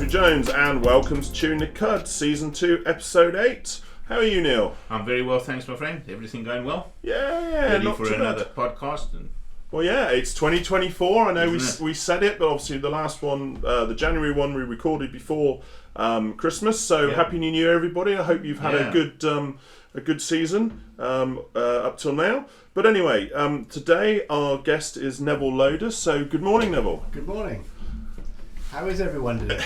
Jones and welcome to ChewintheCud Season 2 Episode 8. How are you, Neil? I'm very well, thanks my friend. Everything going well? Yeah, Ready not for too another bad. podcast? Well, yeah, it's 2024. I know Isn't we said it, but obviously the last one, the January one, we recorded before Christmas. So Yeah. Happy New Year, everybody! I hope you've had a good season up till now. But anyway, today our guest is Neville Loder. So good morning, Neville. Good morning. How is everyone today?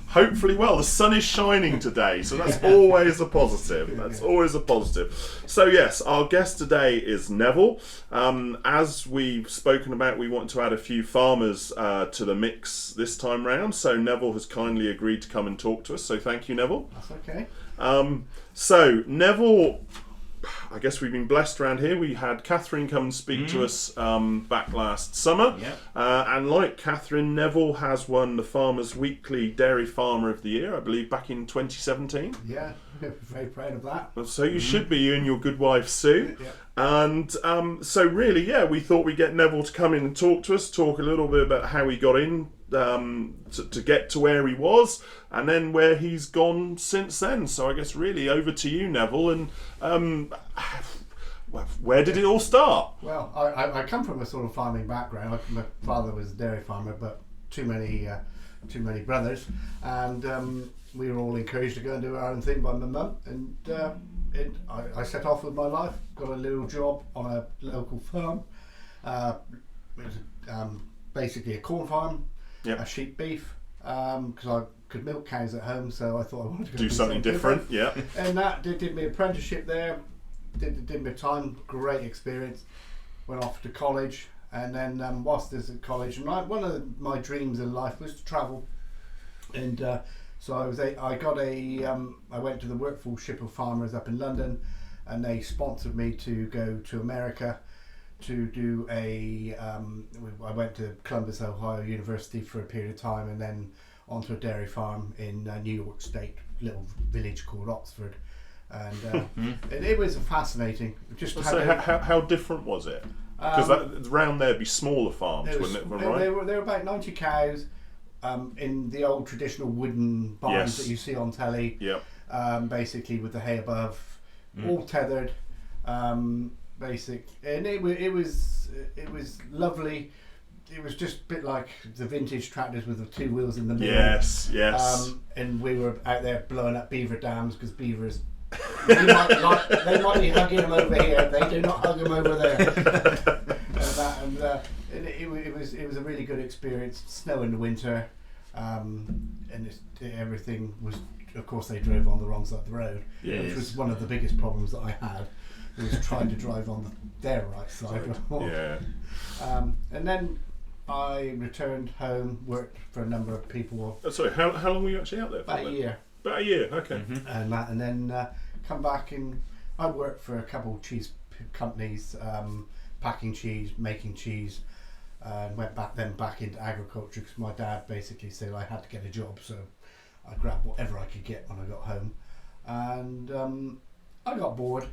Hopefully well. The sun is shining today, so that's always a positive. That's always a positive. So yes, our guest today is Neville. As we've spoken about, we want to add a few farmers to the mix this time round. So Neville has kindly agreed to come and talk to us. So thank you, Neville. That's okay. So Neville, I guess we've been blessed around here. We had Catherine come and speak to us back last summer. Yeah. And like Catherine, Neville has won the Farmers Weekly Dairy Farmer of the Year, I believe, back in 2017. Yeah, very proud of that. So you should be, you and your good wife Sue. Yeah. And so really, yeah, we thought we'd get Neville to come in and talk to us, talk a little bit about how he got in to get to where he was, and then where he's gone since then. So I guess really over to you, Neville, and where did it all start? Well, I come from a sort of farming background. My father was a dairy farmer, but too many brothers, and we were all encouraged to go and do our own thing by my mum. And I set off with my life, got a little job on a local farm. It was basically a corn farm. Yep. A sheep beef, because I could milk cows at home, so I thought I wanted to go Do something different, yeah. And that did my apprenticeship there, did my time, great experience. Went off to college, and then whilst I was at college, and one of my dreams in life was to travel. And so I went to the Workforce Ship of Farmers up in London, and they sponsored me to go to America to do I went to Columbus, Ohio University for a period of time, and then onto a dairy farm in New York State, little village called Oxford, and it was fascinating. Just how different was it? Because around there'd be smaller farms, wouldn't it? Right? There were about 90 cows in the old traditional wooden barns that you see on telly. Yep. Basically with the hay above, all tethered. Basic, and it was lovely. It was just a bit like the vintage tractors with the two wheels in the middle. Yes. And we were out there blowing up beaver dams because beavers, they might be hugging them over here. They do not hug them over there. and it was a really good experience. Snow in the winter, and everything was. Of course, they drove on the wrong side of the road, which was one of the biggest problems that I had. Was trying to drive on their right side. Yeah. And then I returned home, worked for a number of people. Sorry, how long were you actually out there for? About a year. About a year, okay. Mm-hmm. And then come back, and I worked for a couple of cheese companies, packing cheese, making cheese, and went back into agriculture because my dad basically said I had to get a job, so I grabbed whatever I could get when I got home. And I got bored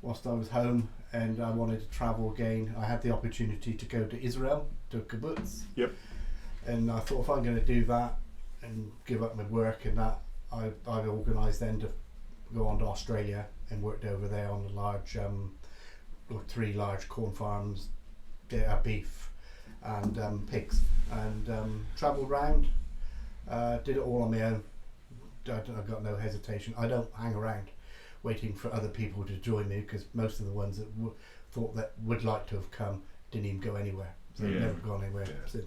whilst I was home, and I wanted to travel again. I had the opportunity to go to Israel, to a kibbutz. Yep. And I thought, if I'm going to do that and give up my work and that, I organised then to go on to Australia and worked over there on the large, 3 large corn farms, beef and pigs, and travelled round. Did it all on my own. I've got no hesitation. I don't hang around waiting for other people to join me, because most of the ones that thought that would like to have come didn't even go anywhere. So they've never gone anywhere since.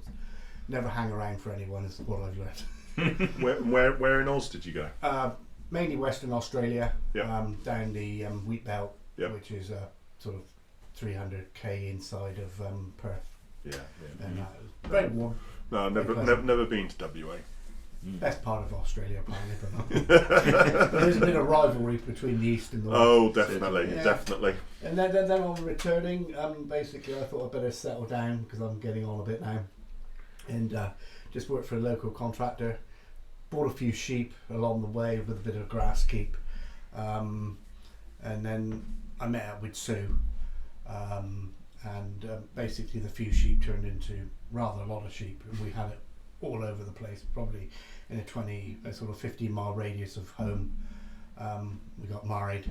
Never hang around for anyone is what I've learned. Where in Oz did you go? Mainly Western Australia, Yep. down the wheat belt, Yep. which is sort of 300k inside of Perth. Yeah. And it was very warm. No, never been to WA. Best part of Australia, apparently. But there's a bit of rivalry between the east and the west. Oh, definitely, Yeah. definitely. And then on returning, basically I thought I'd better settle down because I'm getting on a bit now, and just worked for a local contractor. Bought a few sheep along the way with a bit of grass keep, and then I met up with Sue, and basically the few sheep turned into rather a lot of sheep, and we had it all over the place, probably in a sort of 15-mile radius of home. We got married,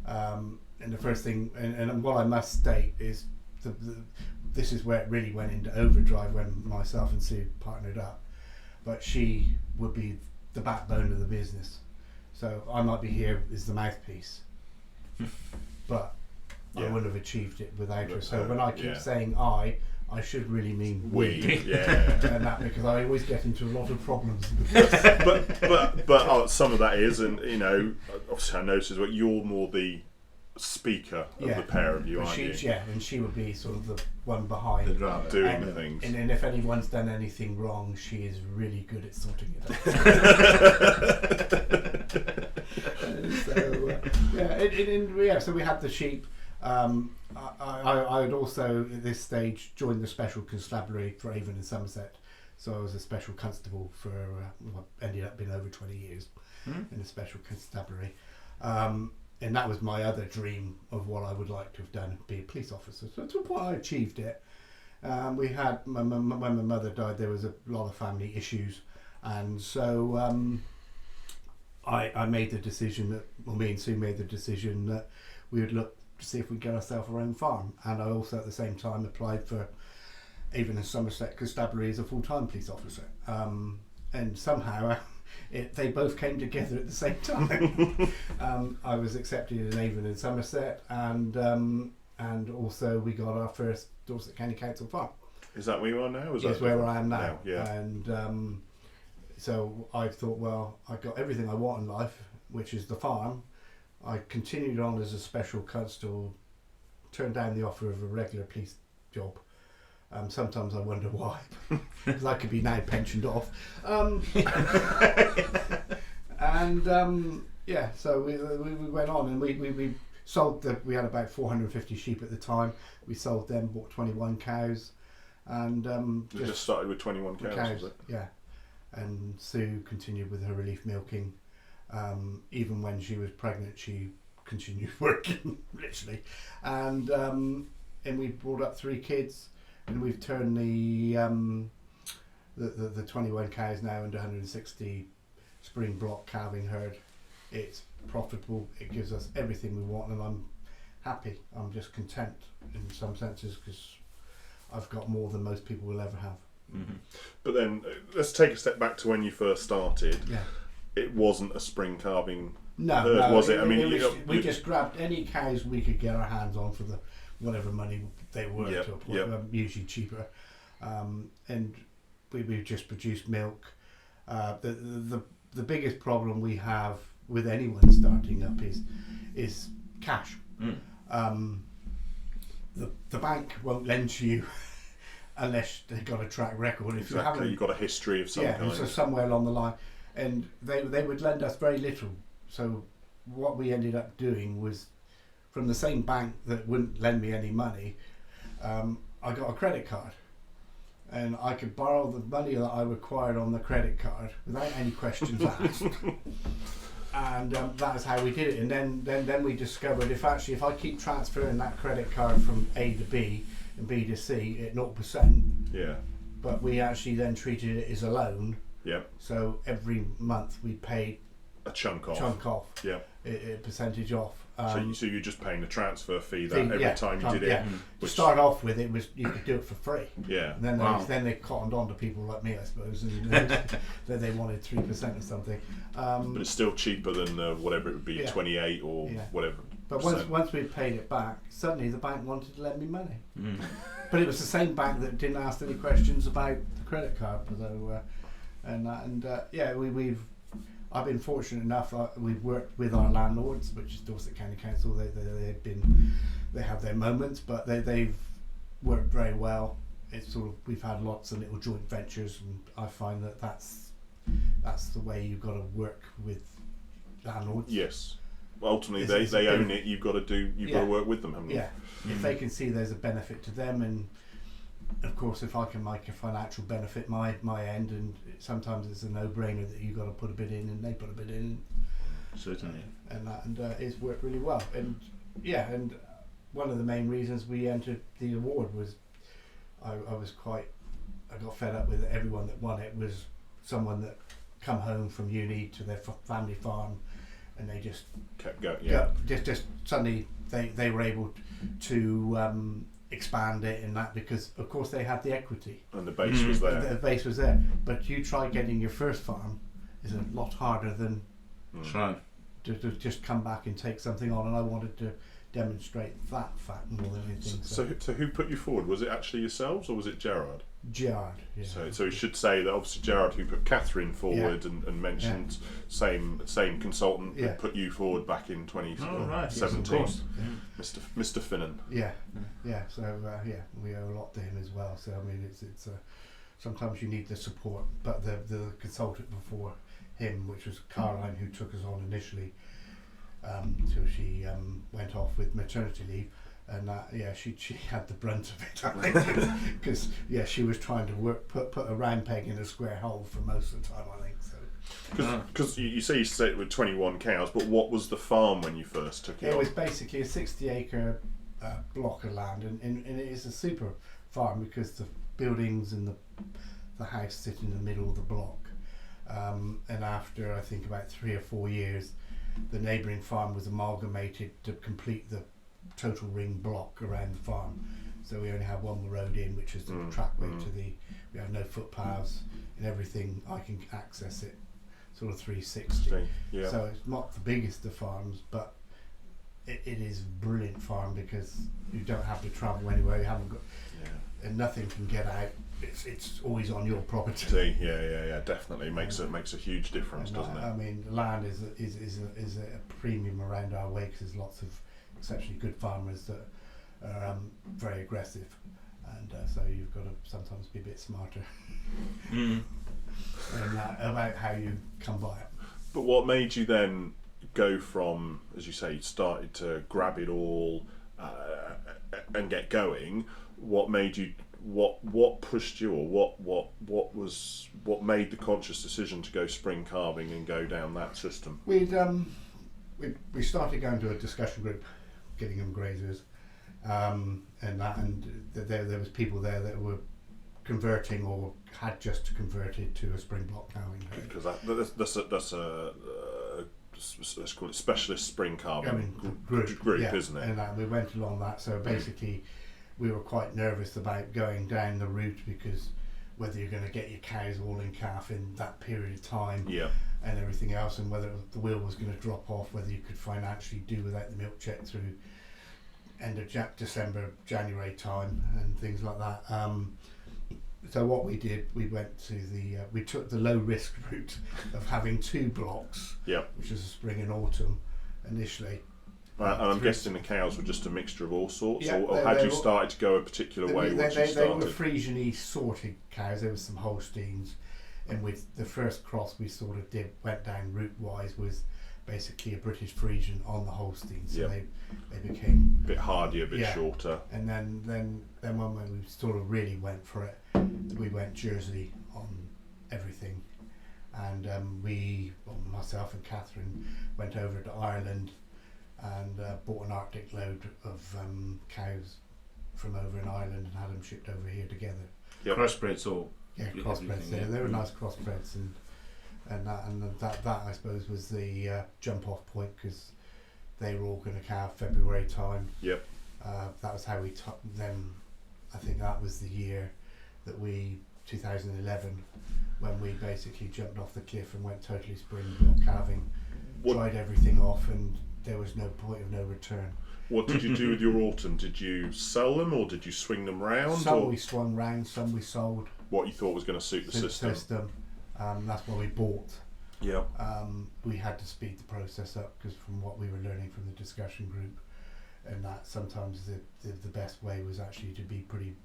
and the first thing, and what I must state is this is where it really went into overdrive when myself and Sue partnered up. But she would be the backbone of the business, so I might be here as the mouthpiece, but I wouldn't have achieved it without her. So when I keep saying I should really mean we. Yeah. And that, because I always get into a lot of problems. but some of that is, and obviously I noticed what you're more the speaker of the pair of you, aren't you? Yeah, and she would be sort of the one behind the drama, doing the things. And then if anyone's done anything wrong, she is really good at sorting it out. So we had the sheep. I had also at this stage joined the special constabulary for Avon and Somerset, so I was a special constable for ended up being over 20 years in the special constabulary, and that was my other dream of what I would like to have done, be a police officer. So to a point I achieved it. We had when my mother died, there was a lot of family issues, and so I made the decision that, well, me and Sue made the decision that we would look to see if we could get ourselves our own farm. And I also at the same time applied for Avon and Somerset Constabulary as a full-time police officer, and somehow they both came together at the same time. I was accepted in Avon and Somerset, and also we got our first Dorset County Council farm. Is that where you are now? Yes, where I am now. Yeah. And so I thought, well, I got everything I want in life, which is the farm. I continued on as a special constable, turned down the offer of a regular police job. Sometimes I wonder why, because I could be now pensioned off. So we went on, and we sold we had about 450 sheep at the time. We sold them, bought 21 cows, and just started with 21 cows, was it? Yeah, and Sue continued with her relief milking. Even when she was pregnant, she continued working, literally, and we brought up 3 kids, and we've turned the 21 cows now into 160 spring block calving herd. It's profitable. It gives us everything we want, and I'm happy. I'm just content in some senses because I've got more than most people will ever have. Mm-hmm. But then let's take a step back to when you first started. Yeah. It wasn't a spring calving herd, was it? I mean, we just grabbed any cows we could get our hands on for the whatever money they were to a point, usually cheaper, and we just produced milk. The biggest problem we have with anyone starting up is cash. The bank won't lend to you unless they've got a track record. If you've got a history of some kind. So somewhere along the line. And they would lend us very little. So what we ended up doing was, from the same bank that wouldn't lend me any money, I got a credit card, and I could borrow the money that I required on the credit card without any questions asked. And that's how we did it. And then we discovered if I keep transferring that credit card from A to B and B to C at 0%, but we actually then treated it as a loan. Yeah. So every month we paid a chunk off. Yeah. A percentage off. So you're just paying the transfer fee every time you did it. Yeah. To start off with, it was you could do it for free. Yeah. And then they cottoned on to people like me, I suppose, and then they wanted 3% or something. But it's still cheaper than whatever it would be, 28 or whatever. But once we paid it back, suddenly the bank wanted to lend me money. But it was the same bank that didn't ask any questions about the credit card. So. I've been fortunate enough. We've worked with our landlords, which is Dorset County Council. They have their moments, but they've worked very well. It's sort of, we've had lots of little joint ventures, and I find that's the way you've got to work with landlords. Yes, ultimately they own it. You've got to work with them, haven't you? Yeah, if they can see there's a benefit to them, and of course, if I can make a financial benefit my end, and sometimes it's a no-brainer that you've got to put a bit in, and they put a bit in. Certainly. And it's worked really well. And one of the main reasons we entered the award was I was quite I got fed up with it. Everyone that won it was someone that come home from uni to their family farm, and they just kept going. Just suddenly they were able to expand it and that, because of course they had the equity and the base was there. The base was there, but you try getting your first farm is a lot harder than Right. to just come back and take something on, and I wanted to demonstrate that fact more than anything. So who put you forward? Was it actually yourselves or was it Gerard? Gerard, yeah. So you should say that obviously Gerard, who put Catherine forward and mentioned same consultant that put you forward back in 2017, yes, Mr. Finnan. Yeah. So we owe a lot to him as well. So I mean, it's sometimes you need the support, but the consultant before him, which was Caroline, who took us on initially, till she went off with maternity leave. And she had the brunt of it, I think, because she was trying to put a round peg in a square hole for most of the time, I think. So because you say you set it with 21 cows, but what was the farm when you first took it? It was basically a 60-acre block of land, and it is a super farm because the buildings and the house sit in the middle of the block. And after I think about 3 or 4 years, the neighbouring farm was amalgamated to complete the total ring block around the farm, so we only have one road in, which is the trackway to we have no footpaths and everything. I can access it sort of 360. So it's not the biggest of farms, but it is a brilliant farm because you don't have to travel anywhere, you haven't got and nothing can get out. It's always on your property. Definitely makes a huge difference, doesn't it? I mean, land is a premium around our way because there's lots of exceptionally good farmers that are very aggressive, and so you've got to sometimes be a bit smarter about how you come by it. But what made you then go from, as you say, you started to grab it all and get going? What made you? What pushed you, or what made the conscious decision to go spring calving and go down that system? We started going to a discussion group, Gillingham Grazers, and there was people there that were converting or had just converted to a spring block calving. Because that's a let's call it specialist spring calving group, isn't it? And we went along that. So basically, we were quite nervous about going down the route because whether you're going to get your cows all in calf in that period of time and everything else, and whether the wheel was going to drop off, whether you could financially do without the milk check through end of December, January time and things like that. So what we did, we went to we took the low risk route of having 2 blocks, which is a spring and autumn initially. And I'm guessing the cows were just a mixture of all sorts, or had you started to go a particular way once you started? They were Frisian-y sorted cows. There were some Holsteins, and with the first cross we sort of went down route-wise was basically a British Frisian on the Holstein, so they became a bit hardier, a bit shorter. And then when we sort of really went for it, we went Jersey on everything, and myself and Catherine went over to Ireland and bought an Arctic load of cows from over in Ireland and had them shipped over here together. Crossbreds or crossbreds. They were nice crossbreds, and that I suppose was the jump off point because they were all going to calve February time. That was how we took them. I think that was the year that 2011, when we basically jumped off the cliff and went totally spring block calving, dried everything off, and there was no point of no return. What did you do with your autumn? Did you sell them or did you swing them round? Some we swung round, some we sold. What you thought was going to suit the system. That's what we bought. Yeah. We had to speed the process up because from what we were learning from the discussion group, and that sometimes the best way was actually to be pretty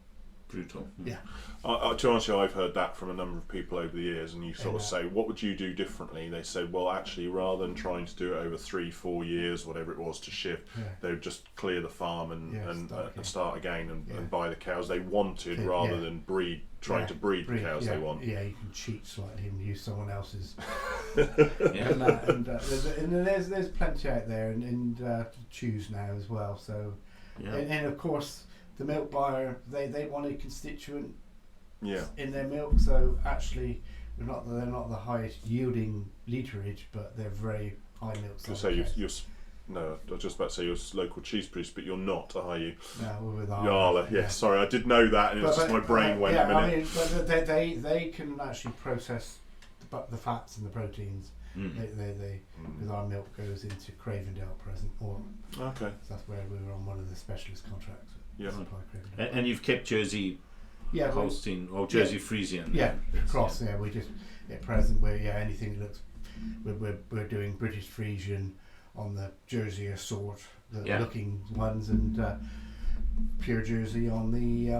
brutal. Yeah. To be honest, I've heard that from a number of people over the years, and you sort of say, what would you do differently? They said, well, actually, rather than trying to do it over 3-4 years, whatever it was to shift, they would just clear the farm and start again and buy the cows they wanted rather than trying to breed the cows they want. Yeah, you can cheat slightly and use someone else's. and there's plenty out there and to choose now as well. So, and of course, the milk buyer, they want a constituent in their milk. So actually, they're not the highest yielding literage, but they're very high milk. So no, I was just about to say you're a local cheese producer, but you're not, are you? No, we're with Arla. Yeah, sorry, I did know that, and it was just my brain went a minute. I mean, but they can actually process the fats and the proteins. They because our milk goes into Cravendale present, or okay, so that's where we were on one of the specialist contracts. Yeah, and you've kept Jersey Holstein or Jersey Friesian. Yeah, cross. Yeah, we just at present anything that looks. We're doing British Friesian on the Jersey sort, the looking ones, and pure Jersey on the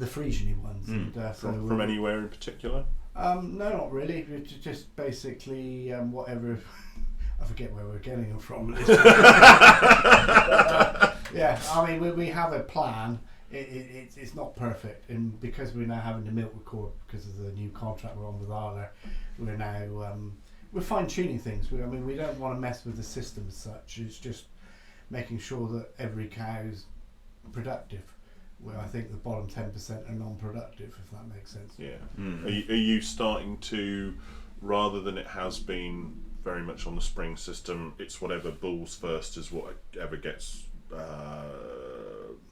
Friesian ones. And, from anywhere in particular? No, not really. It's just basically whatever. I forget where we're getting them from. Yeah, I mean we have a plan. It's not perfect, and because we're now having to milk record because of the new contract we're on with Arla, we're now we're fine tuning things. We don't want to mess with the system as such. It's just making sure that every cow's productive. Where I think the bottom 10% are non-productive, if that makes sense. Yeah. Are you starting to, rather than it has been very much on the spring system, it's whatever bulls first is whatever gets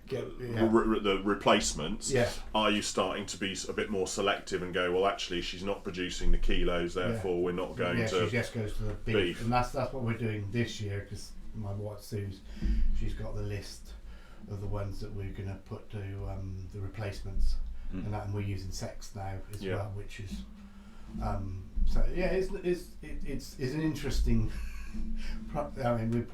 the replacements. Yeah. Are you starting to be a bit more selective and go, well, actually, she's not producing the kilos, therefore we're not going to. She just goes to the beef. And that's what we're doing this year, because my wife Sue's, she's got the list of the ones that we're going to put to the replacements, and we're using sex now as well, which is it's an interesting. I mean, we're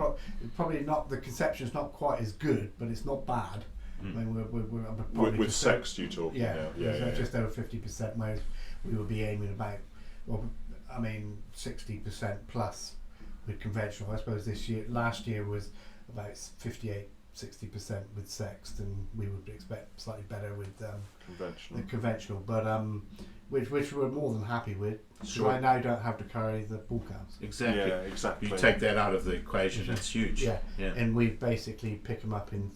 probably not, the conception's not quite as good, but it's not bad. I mean, we're probably with sex, you talk. Just over 50%, whereas we would be aiming about 60% plus with conventional. I suppose last year was about 58-60% with sexed, and we would expect slightly better with conventional, but which we're more than happy with. So I now don't have to carry the bull cows. Exactly. Yeah, exactly. You take that out of the equation. That's huge. Yeah. And we basically pick them up in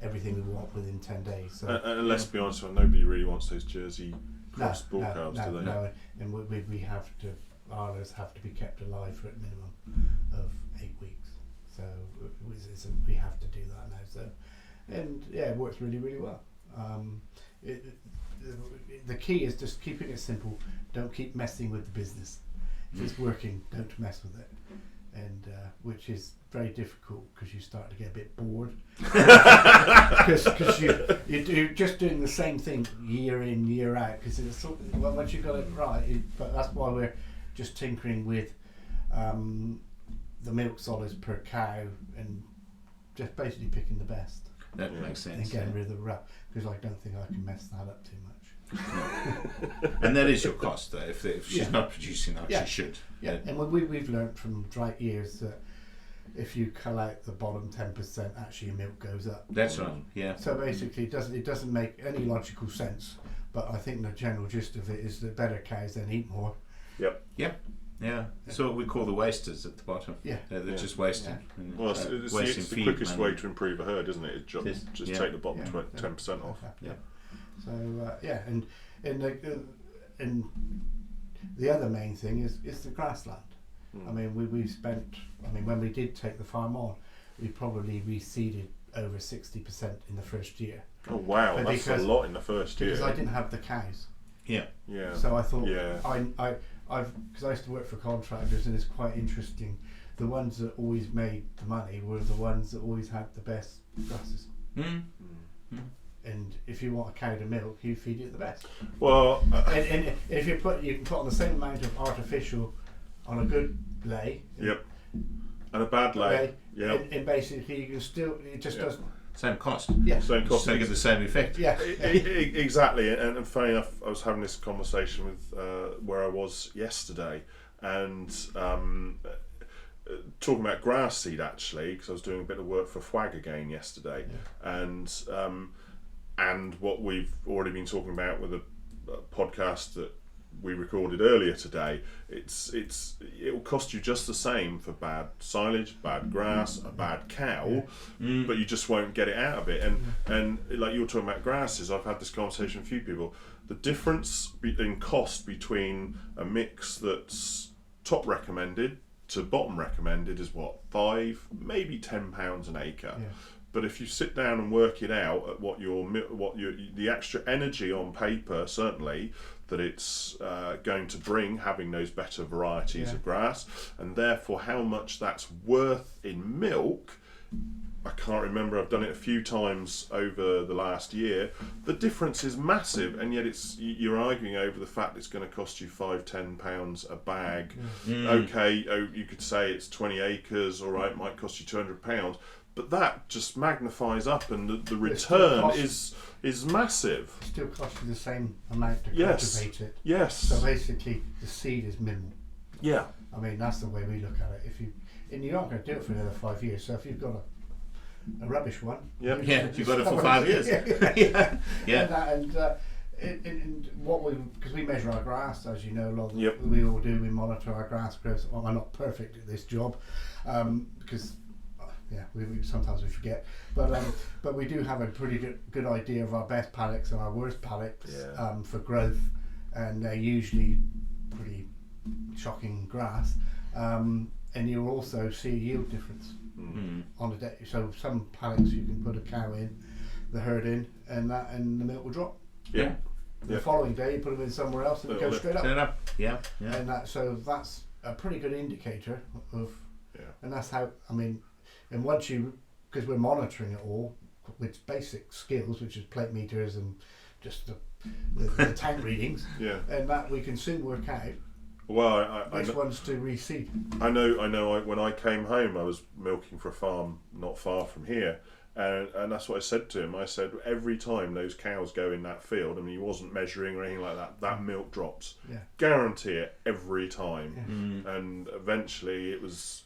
everything we want within 10 days. So, and let's be honest, nobody really wants those Jersey crossed bull cows, do they? No. And we have to. Arlas have to be kept alive for a minimum of 8 weeks. So we have to do that now. So, and it works really, really well. The key is just keeping it simple. Don't keep messing with the business. If it's working, don't mess with it. And which is very difficult because you start to get a bit bored. Because you're just doing the same thing year in, year out. Because once you've got it right, but that's why we're just tinkering with the milk solids per cow and just basically picking the best. That makes sense. And getting rid of the rub, because I don't think I can mess that up too much. And that is your cost, though. If she's not producing enough, she should. Yeah, and we've learned from dry years that if you cull out the bottom 10%, actually your milk goes up. That's right. Yeah. So basically, it doesn't make any logical sense. But I think the general gist of it is that better cows then eat more. Yep. Yeah, so what we call the wasters at the bottom. Yeah, they're just wasting. Yeah. Well, it's the quickest way to improve a herd, isn't it? Just take the bottom 10% off. Yeah. So and the other main thing is the grassland. I mean, we've spent. I mean, when we did take the farm on, we probably reseeded over 60% in the first year. Oh wow, that's a lot in the first year. Because I didn't have the cows. Yeah. So I thought because I used to work for contractors, and it's quite interesting. The ones that always made the money were the ones that always had the best grasses. And if you want a cow to milk, you feed it the best. Well, and if you can put on the same amount of artificial on a good lay. Yep. And a bad lay. Yep. And basically, you can still doesn't. Same cost. Yeah. Same cost. Still get the same effect. Yeah. Exactly. And funny enough, I was having this conversation with where I was yesterday, and talking about grass seed actually, because I was doing a bit of work for FWAG again yesterday, and what we've already been talking about with a podcast that we recorded earlier today, it'll cost you just the same for bad silage, bad grass, a bad cow, but you just won't get it out of it. And like you were talking about grasses, I've had this conversation with a few people. The difference in cost between a mix that's top recommended to bottom recommended is what, £5, maybe £10 an acre. Yeah. But if you sit down and work it out at what the extra energy on paper, certainly, that it's going to bring, having those better varieties of grass, and therefore how much that's worth in milk, I can't remember, I've done it a few times over the last year. The difference is massive, and yet you're arguing over the fact it's going to cost you £5-10 a bag. Okay, you could say it's 20 acres, all right, it might cost you £200, but that just magnifies up, and the return is massive. It still costs you the same amount to cultivate it. Yes. So basically, the seed is minimal. Yeah. I mean, that's the way we look at it. And you're not going to do it for another 5 years. So if you've got a rubbish one, you've got it for 5 years. And what because we measure our grass, as you know, we all do. We monitor our grass growth. Well, I'm not perfect at this job, because sometimes we forget, but we do have a pretty good idea of our best paddocks and our worst paddocks for growth, and they're usually pretty shocking grass, and you'll also see a yield difference on the day. So some paddocks you can put a cow in, the herd in, and the milk will drop. The following day you put them in somewhere else and it goes straight up. And so that's a pretty good indicator of, and that's how, I mean, and once because we're monitoring it all with basic skills, which is plate meters and just the tank readings, and that we can soon work out which ones to reseed. I know. When I came home, I was milking for a farm not far from here, and that's what I said to him. I said, every time those cows go in that field, I mean, he wasn't measuring or anything like that, that milk drops. Guarantee it every time. And eventually it was,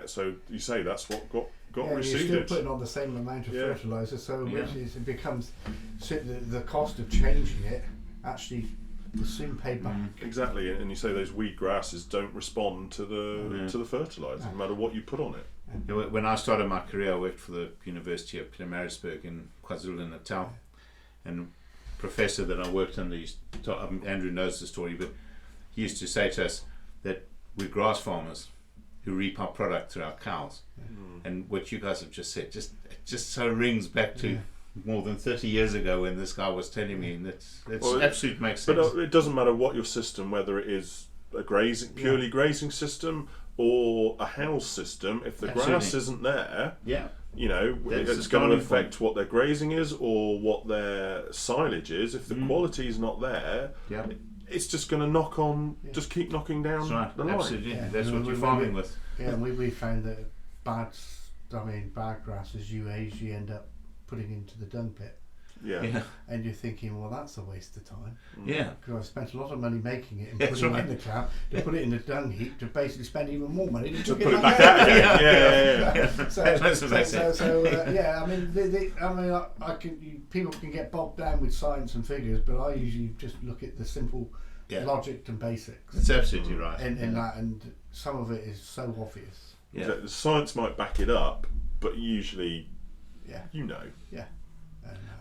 so you say that's what got reseeded. You're still putting on the same amount of fertiliser, so it becomes, the cost of changing it actually will soon pay back. Exactly, and you say those weed grasses don't respond to the fertiliser, no matter what you put on it. When I started my career, I worked for the University of Pietermaritzburg in KwaZulu-Natal, and a professor that I worked under, Andrew knows the story, but he used to say to us that we're grass farmers who reap our product through our cows. And what you guys have just said just so rings back to more than 30 years ago when this guy was telling me, and that's absolutely makes sense. But it doesn't matter what your system, whether it is a purely grazing system or a house system, if the grass isn't there, it's going to affect what their grazing is or what their silage is. If the quality is not there, it's just going to just keep knocking down the line. Absolutely, that's what you're farming with. Yeah, and we found that bad grasses you end up putting into the dung pit. And you're thinking, well, that's a waste of time. Because I've spent a lot of money making it and putting it in the cloud to put it in the dung heap to basically spend even more money to put it back out again. People can get bogged down with science and figures, but I usually just look at the simple logic and basics. That's absolutely right. And some of it is so obvious. The science might back it up, but usually,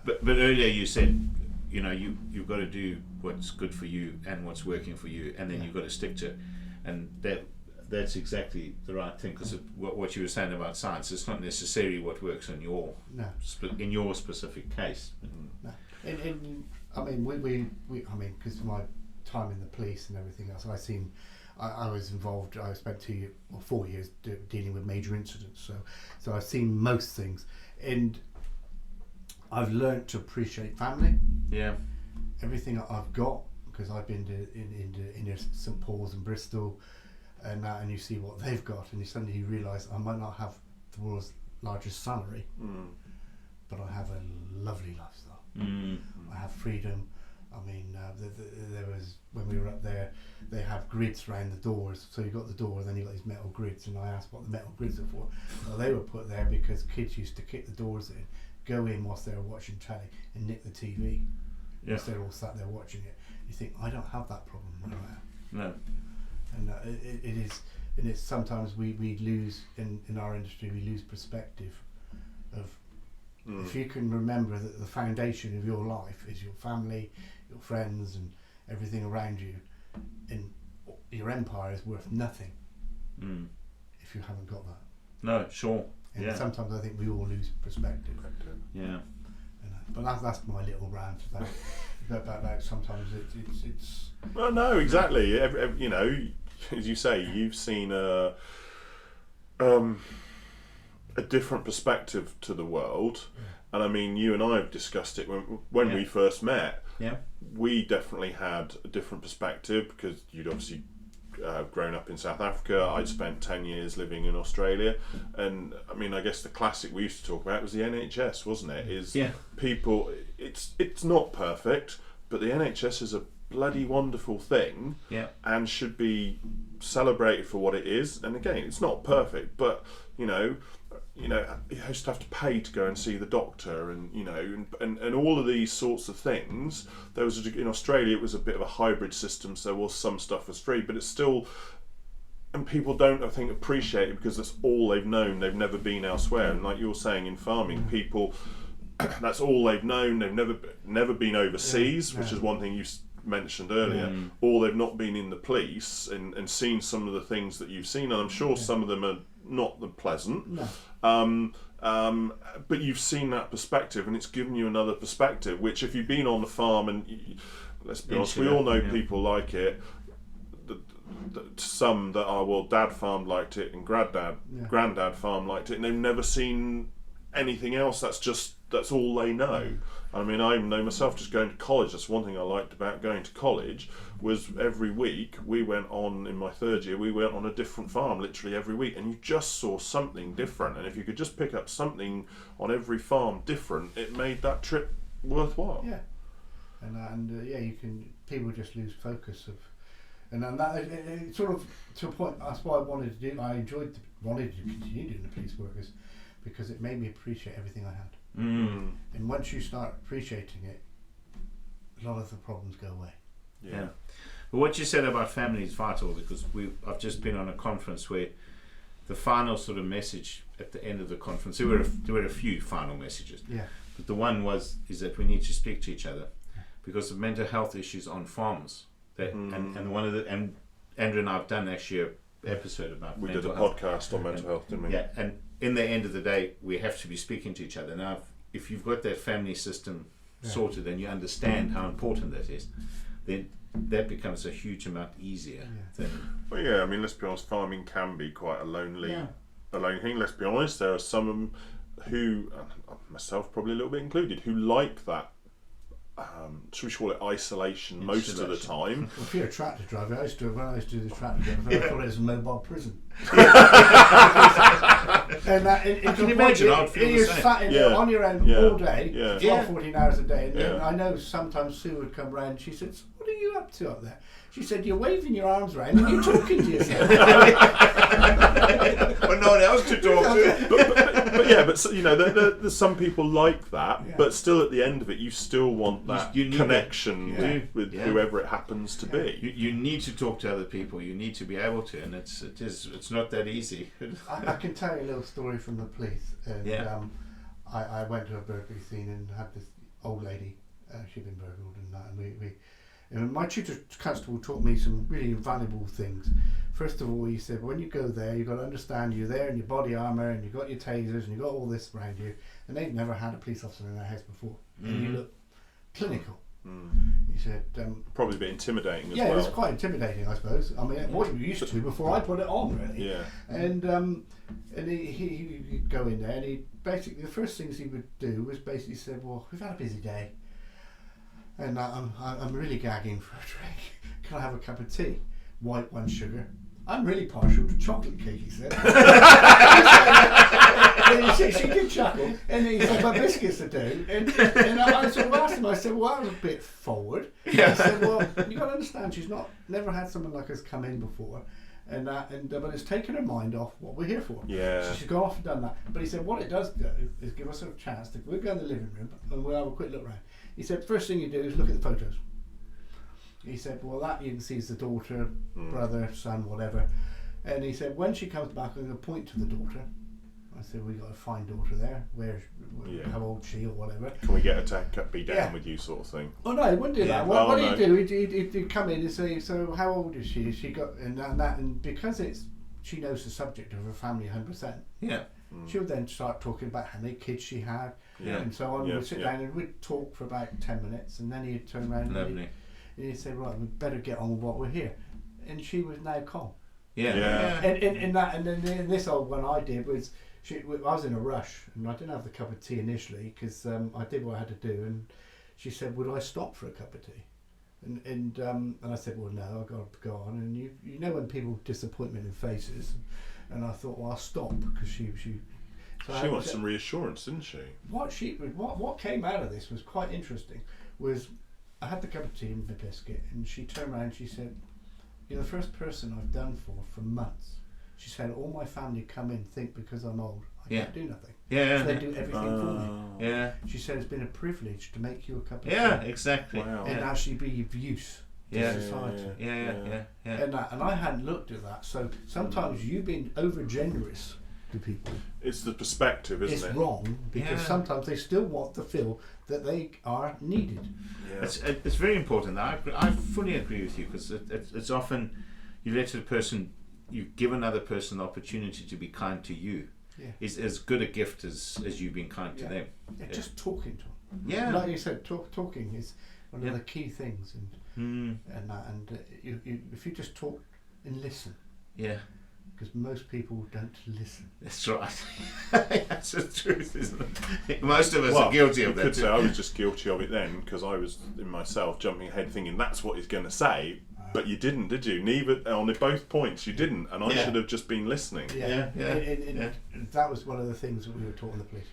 But earlier you said, you've got to do what's good for you and what's working for you, and then you've got to stick to it. And that's exactly the right thing, because what you were saying about science, it's not necessarily what works in your specific case. No. Because of my time in the police and everything else, I was involved. I spent 4 years dealing with major incidents, so I've seen most things, and I've learned to appreciate family. Everything I've got, because I've been in St Paul's and Bristol, and you see what they've got, and you realise I might not have the world's largest salary, but I have a lovely lifestyle. I have freedom. I mean, there was, when we were up there, they have grids around the doors. So you've got the door, and then you've got these metal grids, and I asked what the metal grids are for. Well, they were put there because kids used to kick the doors in, go in whilst they were watching telly, and nick the TV. Whilst they were all sat there watching it. you think, I don't have that problem where I am. No. And it is, and it's sometimes we lose in our industry, we lose perspective of if you can remember that the foundation of your life is your family, your friends, and everything around you, and your empire is worth nothing if you haven't got that. No, sure. And sometimes I think we all lose perspective. Yeah. But that's my little rant about sometimes it's. Well, no, exactly. You know, as you say, you've seen a different perspective to the world, and I mean, you and I have discussed it when we first met. Yeah. We definitely had a different perspective because you'd obviously grown up in South Africa. I'd spent 10 years living in Australia, and I mean, I guess the classic we used to talk about was the NHS, wasn't it? People, it's not perfect, but the NHS is a bloody wonderful thing, and should be celebrated for what it is. And again, it's not perfect, but you know, you used to have to pay to go and see the doctor, and you know, and all of these sorts of things. There was in Australia, it was a bit of a hybrid system, so some stuff was free, but it's still, and people don't, I think, appreciate it because that's all they've known. They've never been elsewhere, and like you're saying, in farming, people, that's all they've known. They've never been overseas, which is one thing you mentioned earlier, or they've not been in the police and seen some of the things that you've seen, and I'm sure some of them are not the pleasant. But you've seen that perspective, and it's given you another perspective, which if you've been on the farm, and let's be honest, we all know people like it, some that are, well, dad farmed liked it and granddad farmed liked it, and they've never seen anything else. That's all they know. I mean, I know myself, just going to college, that's one thing I liked about going to college, was every week we went on, in my third year, we went on a different farm literally every week, and you just saw something different, and if you could just pick up something on every farm different, it made that trip worthwhile. You can, people just lose focus of, and then that it sort of, to a point, that's why I wanted to do, wanted to continue doing the police work, is because it made me appreciate everything I had. And once you start appreciating it, a lot of the problems go away. Yeah. But what you said about family is vital, because I've just been on a conference where the final sort of message at the end of the conference, there were a few final messages. But the one is that we need to speak to each other because of mental health issues on farms. And Andrew and I have done actually an episode about we mental did a health. podcast on mental health, didn't we? Yeah, and in the end of the day, we have to be speaking to each other. Now, if you've got that family system sorted and you understand how important that is, then that becomes a huge amount easier. Well, yeah, I mean, let's be honest, farming can be quite a lonely thing. Let's be honest, there are some who, myself probably a little bit included, who like that, should we call it isolation most of the time. Well, if you're a tractor driver, when I used to do the tractor driver, I thought it was a mobile prison. I can imagine, I would feel the same. Sat on your own all day, 12, 14 hours a day, and I know sometimes Sue would come round and she said, "So what are you up to up there?" She said, "You're waving your arms around and you're talking to yourself." Well, no one else to talk to. But you know, there's some people like that, but still at the end of it, you still want that connection with whoever it happens to be. You need to talk to other people. You need to be able to, and it's not that easy. I can tell you a little story from the police. And, I went to a burglary scene and had this old lady. She'd been burgled and that, and and my tutor constable taught me some really invaluable things. First of all, he said, when you go there, you've got to understand you're there in your body armour and you've got your tasers and you've got all this around you, and they've never had a police officer in their house before. And you look clinical. He said, probably a bit intimidating as well. Yeah, it was quite intimidating, I suppose. I mean, what you used to before I put it on, really. Yeah. And he'd go in there, and he basically, the first things he would do was basically say, "Well, we've had a busy day, and I'm really gagging for a drink. Can I have a cup of tea? White, 1 sugar. I'm really partial to chocolate cake," he said. She did chuckle, and he said, "My biscuits are down." And I sort of asked him, I said, "Well, that was a bit forward." I said, "Well, you got to understand, she's never had someone like us come in before, but it's taken her mind off what we're here for. So she's gone off and done that." But he said, what it does do is give us a chance we'll go in the living room and we'll have a quick look around. He said, first thing you do is look at the photos. He said, well, that you can see is the daughter, brother, son, whatever. And he said, when she comes back, I'm going to point to the daughter. I said, we got a fine daughter there. How old is she or whatever? Can we get her to be down with you, sort of thing? Oh no, he wouldn't do that. Oh, What no. do? He'd come in and say, so how old is she? Has she got and because she knows the subject of her family 100%. Yeah. She would then start talking about how many kids she had, and so on. We'd sit down and we'd talk for about 10 minutes, and then he'd turn around and he'd say, right, we better get on with what we're here. And she was now calm. Yeah. And then this old one I did was, I was in a rush, and I didn't have the cup of tea initially because I did what I had to do, and she said, would I stop for a cup of tea? And I said, well, no, I've got to go on. And you know when people disappointment in faces, and I thought, well, I'll stop because she wants some reassurance, didn't she? What came out of this was quite interesting. Was I had the cup of tea and the biscuit, and she turned around and she said, you're the first person I've done for months. She said, all my family come in think because I'm old I can't do nothing. So they do everything for me. Yeah. She said it's been a privilege to make you a cup of tea. Yeah, exactly. Wow. And actually be of use to society. Yeah. And I hadn't looked at that. So sometimes you've been over generous to people. It's the perspective, isn't it? It's wrong because sometimes they still want to feel that they are needed. Yeah. It's very important. I fully agree with you because it's often you let a person, you give another person the opportunity to be kind to you. Is as good a gift as you being kind to them. Just talking to them. Yeah. Like you said, talking is one of the key things, and if you just talk and listen. Yeah. Because most people don't listen. That's right. That's the truth, isn't it? Most of us are guilty of that. You could say I was just guilty of it then because I was in myself jumping ahead thinking that's what he's going to say, but you didn't, did you? Neither on both points you didn't, and I should have just been listening. And that was one of the things that we were taught in the police.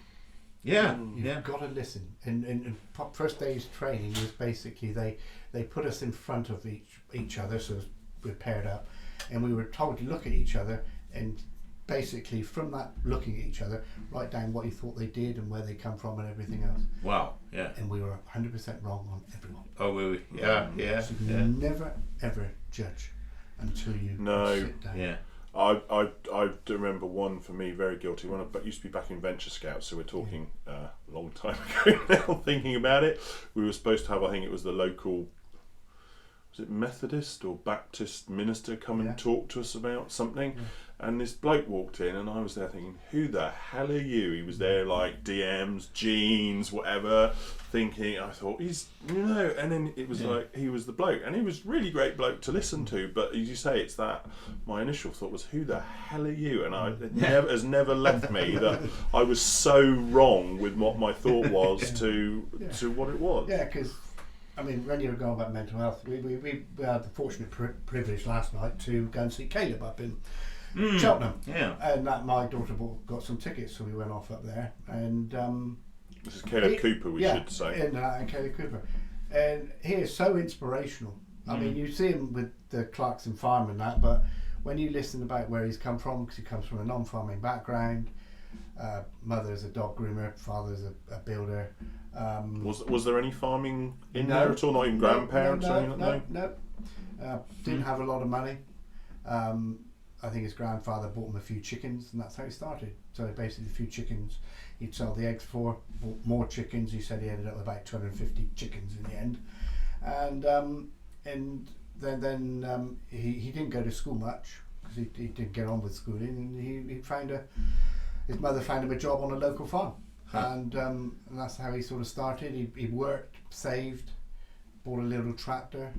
You've got to listen. And first day's training was basically they put us in front of each other, so we're paired up, and we were told to look at each other, and basically from that looking at each other, write down what you thought they did and where they come from and everything else. Wow. Yeah. And we were 100% wrong on everyone. Oh, were we? Yeah. So never ever judge until you sit down. Yeah. I do remember one for me very guilty one, but used to be back in Venture Scouts, so we're talking a long time ago now. Thinking about it, we were supposed to have, I think it was the local, was it Methodist or Baptist minister come and talk to us about something, and this bloke walked in, and I was there thinking, who the hell are you? He was there like DMs, jeans, whatever, thinking, I thought he's, and then it was like he was the bloke, and he was really great bloke to listen to, but as you say, it's that my initial thought was, who the hell are you? And it has never left me that I was so wrong with what my thought was to what it was. Yeah, because I mean, when you were going about mental health, we had the fortunate privilege last night to go and see Caleb up in Cheltenham. Yeah. And my daughter got some tickets, so we went off up there. And this is Caleb Cooper, we should say. And Caleb Cooper. And he is so inspirational. I mean, you see him with the Clarkson farm and that, but when you listen about where he's come from, because he comes from a non-farming background, mother's a dog groomer, father's a builder. Was there any farming in there at all? Not even grandparents or anything? No. Didn't have a lot of money. I think his grandfather bought him a few chickens, and that's how he started. So basically, a few chickens he'd sell the eggs for, bought more chickens. He said he ended up with about 250 chickens in the end. And then he didn't go to school much because he didn't get on with schooling, and he found his mother found him a job on a local farm. And that's how he sort of started. He worked, saved, bought a little tractor,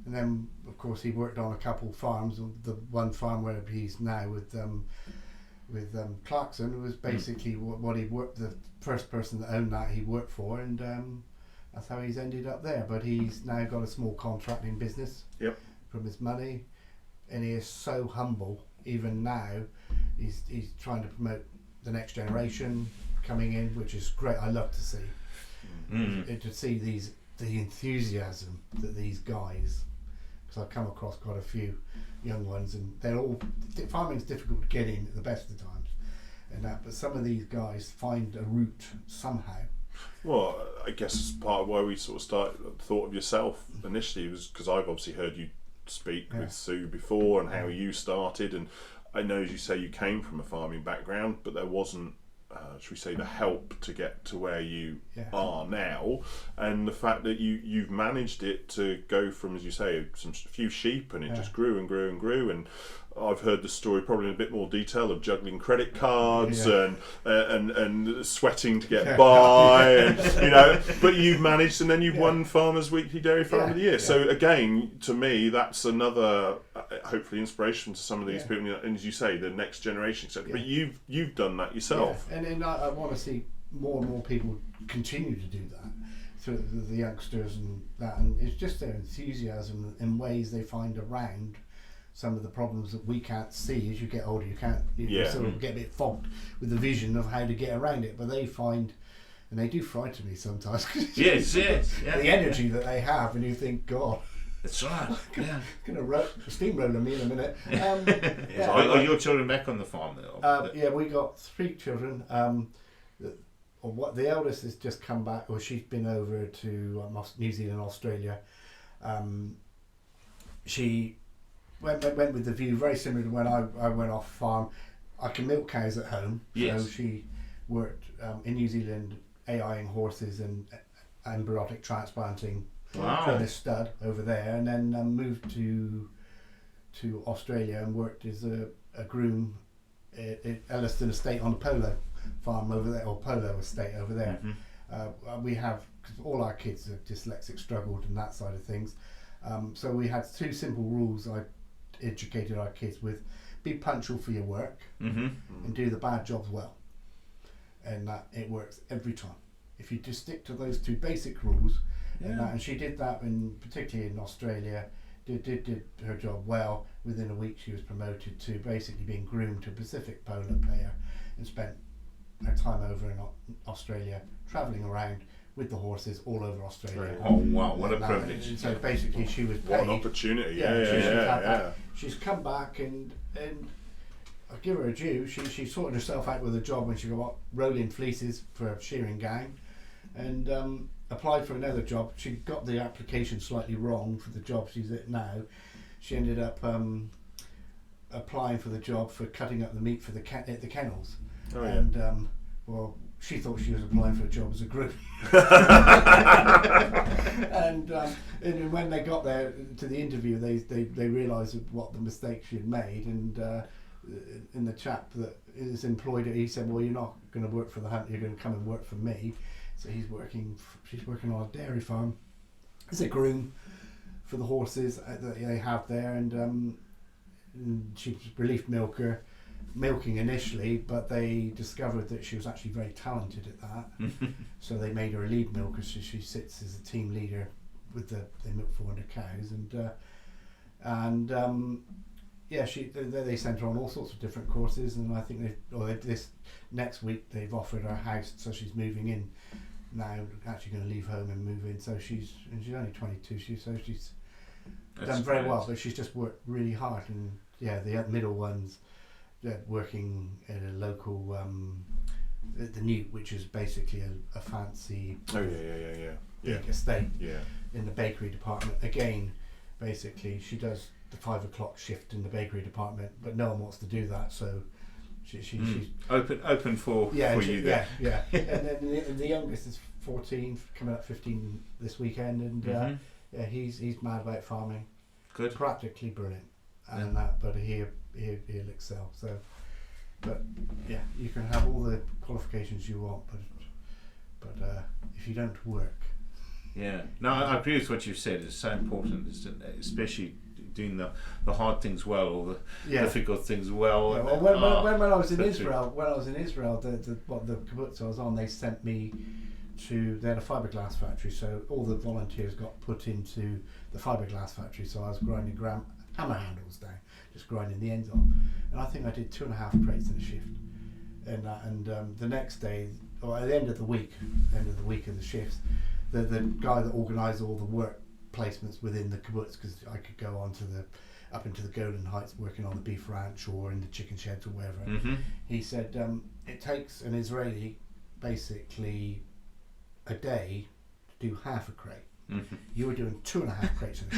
and then of course he worked on a couple farms. The one farm where he's now with Clarkson was basically what he worked. The first person that owned that he worked for, and that's how he's ended up there. But he's now got a small contracting business from his money, and he is so humble. Even now, he's trying to promote the next generation coming in, which is great. I love to see to see the enthusiasm that these guys, because I've come across quite a few young ones, and they're all farming's difficult to get in at the best of times, and that. But some of these guys find a route somehow. Well, I guess part of why we sort of thought of yourself initially was because I've obviously heard you speak with Sue before and how you started, and I know, as you say, you came from a farming background, but there wasn't, should we say, the help to get to where you are now, and the fact that you've managed it to go from, as you say, a few sheep, and it just grew and grew and grew, and I've heard the story probably in a bit more detail of juggling credit cards and sweating to get by, and but you've managed, and then you've won Farmers Weekly Dairy Farm of the Year. So again, to me, that's another hopefully inspiration to some of these people, and as you say, the next generation, etc. But you've done that yourself, and I want to see more and more people continue to do that through the youngsters and that, and it's just their enthusiasm and ways they find around some of the problems that we can't see. As you get older, you sort of get a bit fogged with the vision of how to get around it, but they find, and they do frighten me sometimes. Yes. The energy that they have, and you think, God, that's right. Gonna steamroller me in a minute. Are your children back on the farm now? We got 3 children. The eldest has just come back, or she's been over to New Zealand, Australia. She went with the view very similar to when I went off farm. I can milk cows at home, so she worked in New Zealand AIing horses and embryonic transplanting. From a stud over there, and then moved to Australia and worked as a groom at Elliston Estate on the polo farm over there, or polo estate over there. We have, cause all our kids are dyslexic, struggled and that side of things. So we had 2 simple rules I educated our kids with: be punctual for your work and do the bad jobs well. And that it works every time. If you just stick to those 2 basic rules, and she did that, particularly in Australia, did her job well. Within a week she was promoted to basically being groomed to a Pacific polo player, and spent her time over in Australia travelling around with the horses all over Australia. Oh wow, what a privilege. And so basically she was paid. What an opportunity. She's come back, and I give her a due. She sorted herself out with a job when she got rolling fleeces for a shearing gang, and applied for another job. She got the application slightly wrong for the job she's at now. She ended up applying for the job for cutting up the meat for the kennels. And she thought she was applying for a job as a groom. And when they got there to the interview, they realised what the mistake she had made, and in the chap that is employed, he said, well, you're not going to work for the hunt, you're going to come and work for me. So she's working on a dairy farm as a groom for the horses that they have there, and she's relief milking initially, but they discovered that she was actually very talented at that. So they made her a lead milker, so she sits as a team leader with they milk 400 cows, they sent her on all sorts of different courses, and I think this next week they've offered her a house, so she's moving in now, actually going to leave home and move in. So she's only 22. She's done very well, but she's just worked really hard. And the middle ones, working at a local at the Newt, which is basically a fancy big estate in the bakery department. Again, basically she does the 5 o'clock shift in the bakery department, but no one wants to do that, so she's open for you there. And then the youngest is 14, coming up 15 this weekend, and he's mad about farming. Good, practically brilliant, and but he'll excel. So, but you can have all the qualifications you want, but if you don't work. No, I agree with what you've said. It's so important, especially doing the hard things well, or the difficult things well. When I was in Israel, the kibbutz I was on, they sent me they had a fiberglass factory, so all the volunteers got put into the fiberglass factory. So I was grinding hammer handles down, just grinding the ends off, and I think I did 2.5 crates in a shift. And the next day, or at the end of the week of the shifts, the guy that organised all the work placements within the kibbutz, because I could go up into the Golan Heights working on the beef ranch or in the chicken sheds or wherever. He said it takes an Israeli basically a day to do half a crate. Mm-hmm. You were doing 2.5 crates in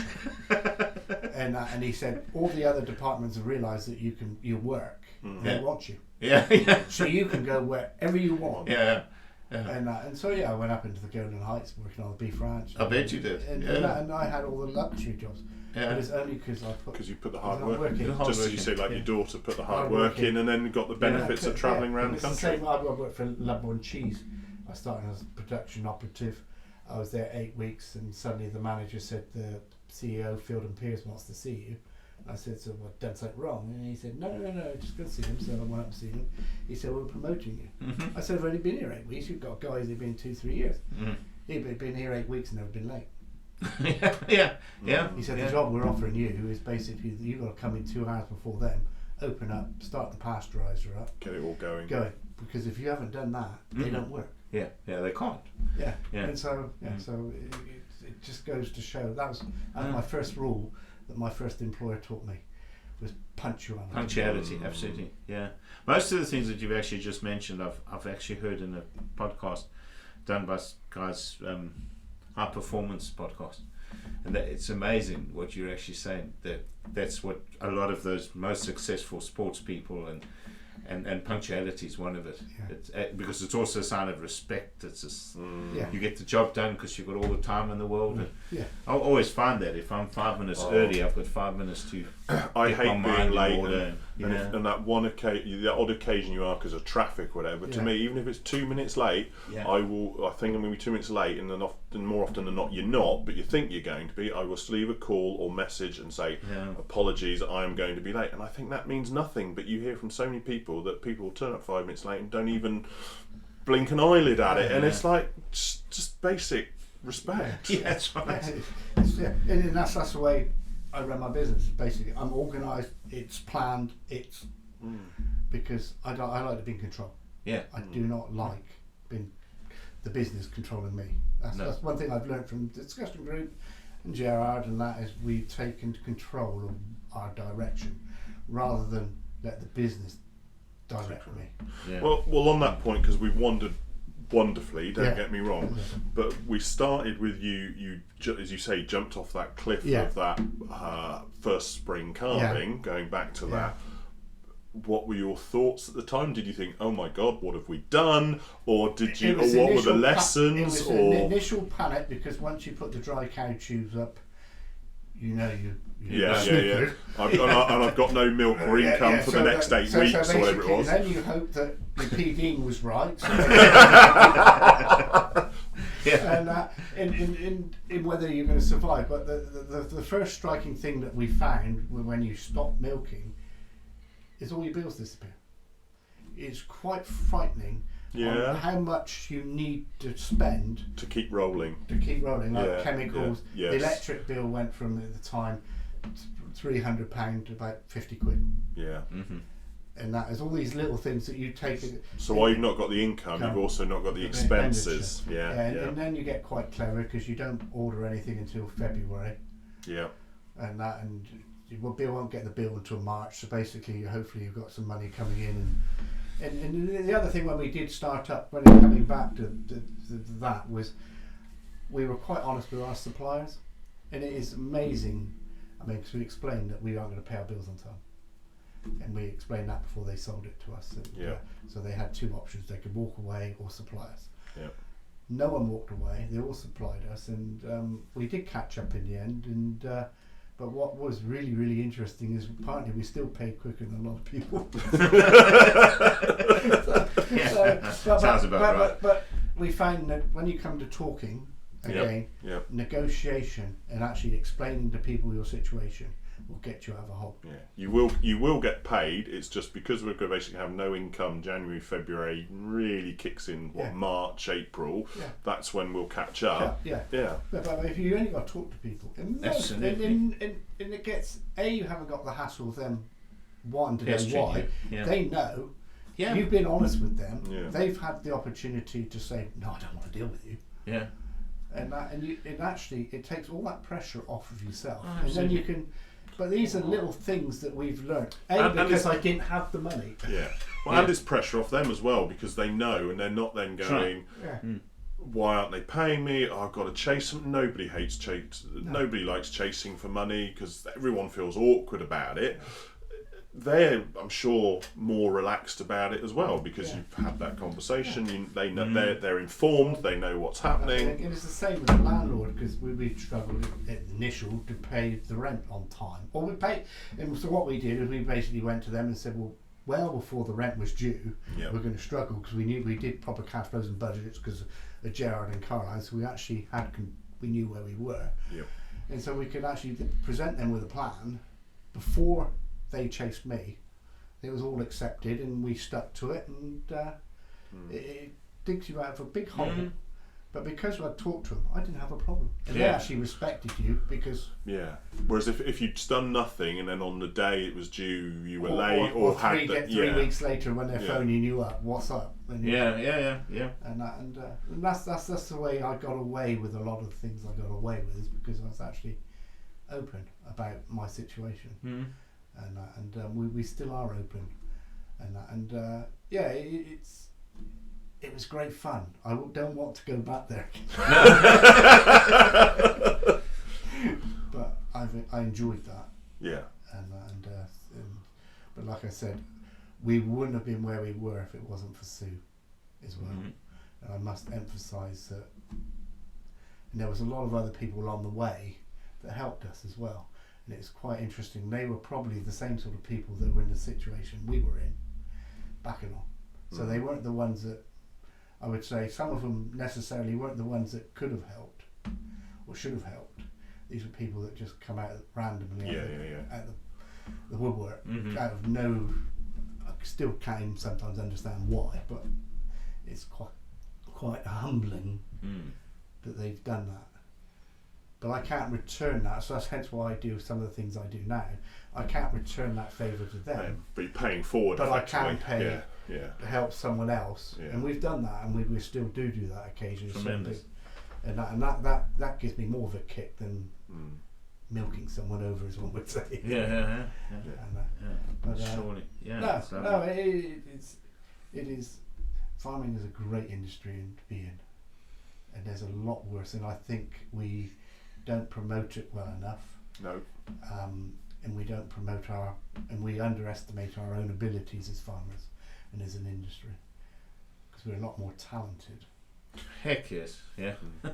a crate. And he said all the other departments have realised that you work. They want you. Yeah. So you can go wherever you want. Yeah. And so I went up into the Golden Heights working on the beef ranch. I bet you did. And I had all the luxury jobs. Yeah. But it's only because you put the hard work in. Hard Just as work you say, like in. your daughter put the hard Hard work work in, and then got the benefits of travelling around the it's country. The same, I worked for Ludborn Cheese. I started as a production operative. I was there 8 weeks, and suddenly the manager said, the CEO, Field and Pierce, wants to see you. I said, so I've done something wrong. And he said, no, just go see him. So I went up to see him. He said, we're promoting you. Mm-hmm. I said, I've only been here 8 weeks. You've got guys who've been 2-3 years. Mm-hmm. He'd been here 8 weeks and never been late. Yeah. He said, the job we're offering you is basically that you've got to come in 2 hours before them, open up, start the pasteuriser up. Get it all going. Because if you haven't done that, they don't work. Yeah, they can't. Yeah. Yeah. And so, so it just goes to show that was my first rule that my first employer taught me was punctuality. Punctuality, absolutely. Yeah. Most of the things that you've actually just mentioned, I've actually heard in a podcast done by guys, high performance podcast, and that it's amazing what you're actually saying. That's what a lot of those most successful sports people and punctuality is one of it. Yeah. It's, because it's also a sign of respect. It's just, Yeah. you get the job done because you've got all the time in the world. And Yeah. I'll always find that if I'm 5 minutes early, I've got 5 minutes to I get hate my being mind in late, order. and that one occasion, the odd occasion you are because of traffic or whatever. But to me, even if it's 2 minutes late, Yeah. I think I'm going to be 2 minutes late, and then more often than not, you're not, but you think you're going to be. I will still leave a call or message and say, apologies, I am going to be late. And I think that means nothing, but you hear from so many people that people will turn up 5 minutes late and don't even blink an eyelid at it, and it's like just basic respect. Yeah, that's right. And that's the way I run my business. Basically, I'm organised. It's planned. It's because I like to be in control. Yeah. I do not like being the business controlling me. That's one thing I've learned from the discussion group and Gerard, and that is we take into control of our direction rather than let the business direct me. Yeah. Well, on that point, because we've wandered wonderfully, don't get me wrong, but we started with you as you say, jumped off that cliff of that first spring calving, going back to that. What were your thoughts at the time? Did you think, oh my God, what have we done? Or did you, or what were the lessons? It was an initial panic, because once you put the dry cow tubes up, you know Yeah. I've got no milk or income for the next 8 weeks or whatever it was. Then you hope that the PDing was right. And in whether you're going to survive. But the first striking thing that we found when you stop milking is all your bills disappear. It's quite frightening. On how much you need to spend to keep rolling, like chemicals. The electric bill went from at the time £300 to about 50 quid. And that is all these little things that you take. So while you've not got the income, you've also not got the expenses. And then you get quite clever, because you don't order anything until February. And you won't get the bill until March. So basically, hopefully, you've got some money coming in. And the other thing when we did start up, when coming back to that, was we were quite honest with our suppliers, and it is amazing. I mean, because we explained that we aren't going to pay our bills on time, and we explained that before they sold it to us. And, so they had 2 options: they could walk away or supply us. No one walked away; they all supplied us, and we did catch up in the end. And but what was really, really interesting is apparently we still paid quicker than a lot of people. Sounds about right. But we found that when you come to talking again, negotiation and actually explaining to people your situation will get you out of a hole. You will get paid. It's just because we're going to basically have no income. January, February really kicks in. March, April. That's when we'll catch up. But if you only got to talk to people, and it gets you haven't got the hassle of them wanting to know why. They know. You've been honest with them. They've had the opportunity to say, no, I don't want to deal with you. And it takes all that pressure off of yourself, and then you can. But these are little things that we've learned. Because I didn't have the money. And it's pressure off them as well, because they know, and they're not then going, why aren't they paying me? Oh, I've got to chase them. Nobody hates chase. No. Nobody likes chasing for money because everyone feels awkward about it. They're, I'm sure, more relaxed about it as well because you've had that conversation. They know they're informed. They know what's happening. And it's the same with the landlord because we struggled at the initial to pay the rent on time. Or we pay. And so what we did is we basically went to them and said, well before the rent was due, we're going to struggle because we knew we did proper cash flows and budgets because of Gerard and Caroline. So we actually we knew where we were, and so we could actually present them with a plan before they chased me. It was all accepted and we stuck to it, and it digs you out of a big hole. But because I talked to them, I didn't have a problem. And they actually respected you because... Yeah. Whereas if you'd done nothing and then on the day it was due, you were late or had... three weeks later when they're phoning you up, what's up? And Yeah. And that's the way I got away with a lot of the things I got away with, is because I was actually open about my situation. And we still are open. It was great fun. I don't want to go back there. But I enjoyed that. Yeah. But like I said, we wouldn't have been where we were if it wasn't for Sue as well. And I must emphasise that. And there was a lot of other people along the way that helped us as well. And it's quite interesting. They were probably the same sort of people that were in the situation we were in back and on. So they weren't the ones that, I would say, some of them necessarily weren't the ones that could have helped or should have helped. These were people that just come out randomly out of the woodwork, out of no. I still can't sometimes understand why, but it's quite humbling that they've done that. But I can't return that, so that's hence why I do some of the things I do now. I can't return that favour to them. But you're paying forward. But I can pay to help someone else, and we've done that, and we still do that occasionally. Tremendous. And that gives me more of a kick than milking someone over, as one would say. But surely, it is. Farming is a great industry to be in, and there's a lot worse, and I think we don't promote it well enough. No. And we don't promote and we underestimate our own abilities as farmers and as an industry, because we're a lot more talented. Heck yes,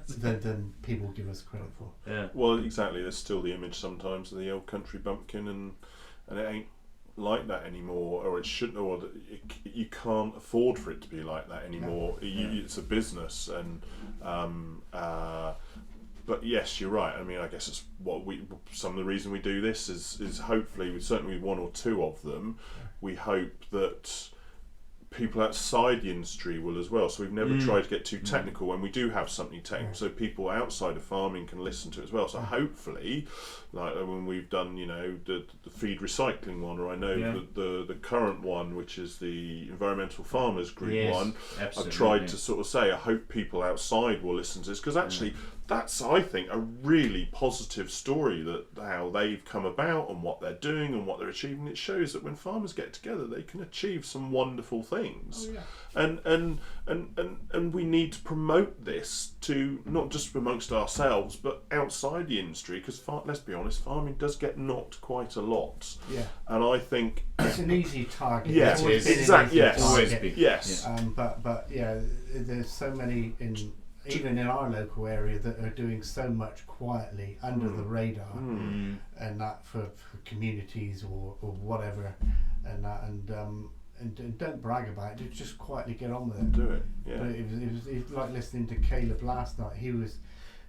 than people give us credit for. Yeah. Well, exactly. There's still the image sometimes of the old country bumpkin, and it ain't like that anymore, or it shouldn't, or you can't afford for it to be like that anymore. It's a business, and but yes, you're right. I mean, I guess it's some of the reason we do this is hopefully, certainly one or two of them, we hope that people outside the industry will as well. So we've never tried to get too technical when we do have something technical, so people outside of farming can listen to it as well. So hopefully, like when we've done, the feed recycling one, or I know the current one, which is the environmental farmers group one, I've tried to sort of say, I hope people outside will listen to this, because actually that's, I think, a really positive story, that how they've come about and what they're doing and what they're achieving. It shows that when farmers get together, they can achieve some wonderful things. And we need to promote this to not just amongst ourselves, but outside the industry, because let's be honest, farming does get knocked quite a lot. And I think it's an easy target. Yes, exactly. Yes, always been. Yes. But there's so many even in our local area that are doing so much quietly under the radar, and that for communities or whatever, and don't brag about it. Just quietly get on with it. Do it. Yeah. But it was like listening to Caleb last night. He was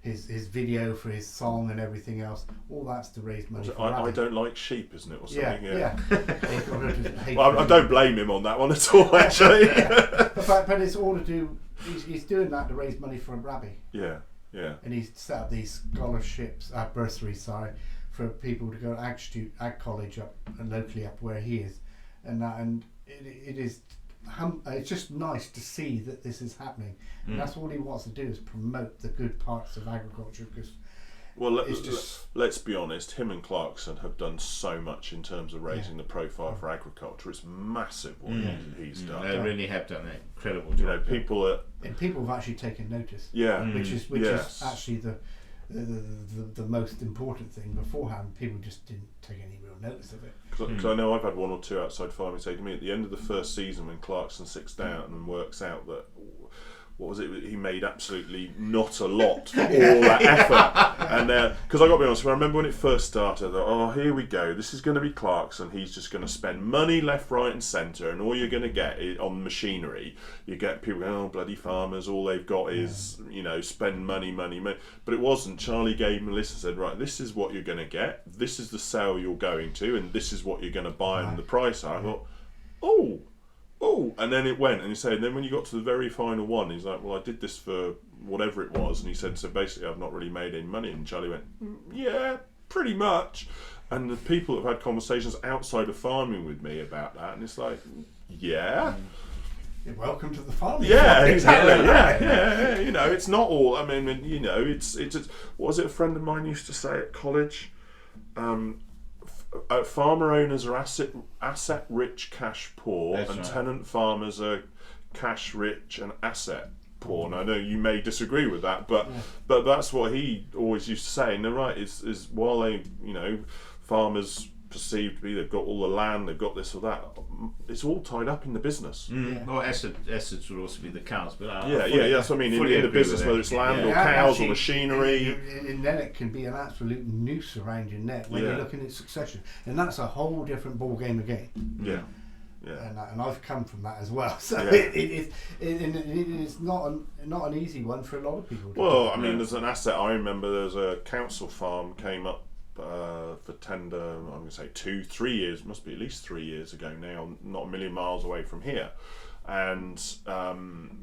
his video for his song and everything else. All that's to raise money. I don't like sheep, isn't it, or something? Yeah. Well, I don't blame him on that one at all, actually. But it's all to do. He's doing that to raise money for a rabbi. Yeah. And he's set up these scholarships, bursaries, for people to go to ag college up and locally up where he is, and it is. It's just nice to see that this is happening, and that's all he wants to do, is promote the good parts of agriculture, because Well, it's just let's be honest. Him and Clarkson have done so much in terms of raising the profile for agriculture. It's massive what he's done. They really have done an incredible job. You know, people have actually taken notice. Yeah, which is actually the most important thing. Beforehand, people just didn't take any real notice of it. Because I know I've had one or two outside farming say to me at the end of the first season when Clarkson sits down and works out that, what was it, he made absolutely not a lot for all that effort. And because I got to be honest, I remember when it first started, I thought, oh, here we go, this is going to be Clarkson, he's just going to spend money left, right and centre, and all you're going to get is, on machinery, you get people going, oh, bloody farmers, all they've got is, you know, spend money. But it wasn't. Charlie gave Melissa, said, right, this is what you're going to get, this is the sale you're going to, and this is what you're going to buy and the price. I thought, oh, and then it went, and he said, and then when you got to the very final one, he's like, well, I did this for whatever it was, and he said, so basically I've not really made any money. And Charlie went, yeah, pretty much. And the people that have had conversations outside of farming with me about that, and it's like, yeah. Welcome to the farming. Yeah, exactly. Yeah. You know, it's not all. I mean, you know, it's. What was it? A friend of mine used to say at college. Farmer owners are asset rich, cash poor, and tenant farmers are cash rich and asset poor. And I know you may disagree with that, but that's what he always used to say. And they're right. Is while they, you know, farmers perceived to be they've got all the land, they've got this or that, it's all tied up in the business. Well, assets would also be the cows, but that's what I mean. In the business, whether it's land or cows actually, or machinery, and then it can be an absolute noose around your neck when you're looking at succession, and that's a whole different ball game again. Yeah. And I've come from that as well, so it's not an easy one for a lot of people. Well, I mean, there's an asset. I remember there's a council farm came up for tender, I'm going to say 2-3 years, must be at least 3 years ago now, not a million miles away from here. And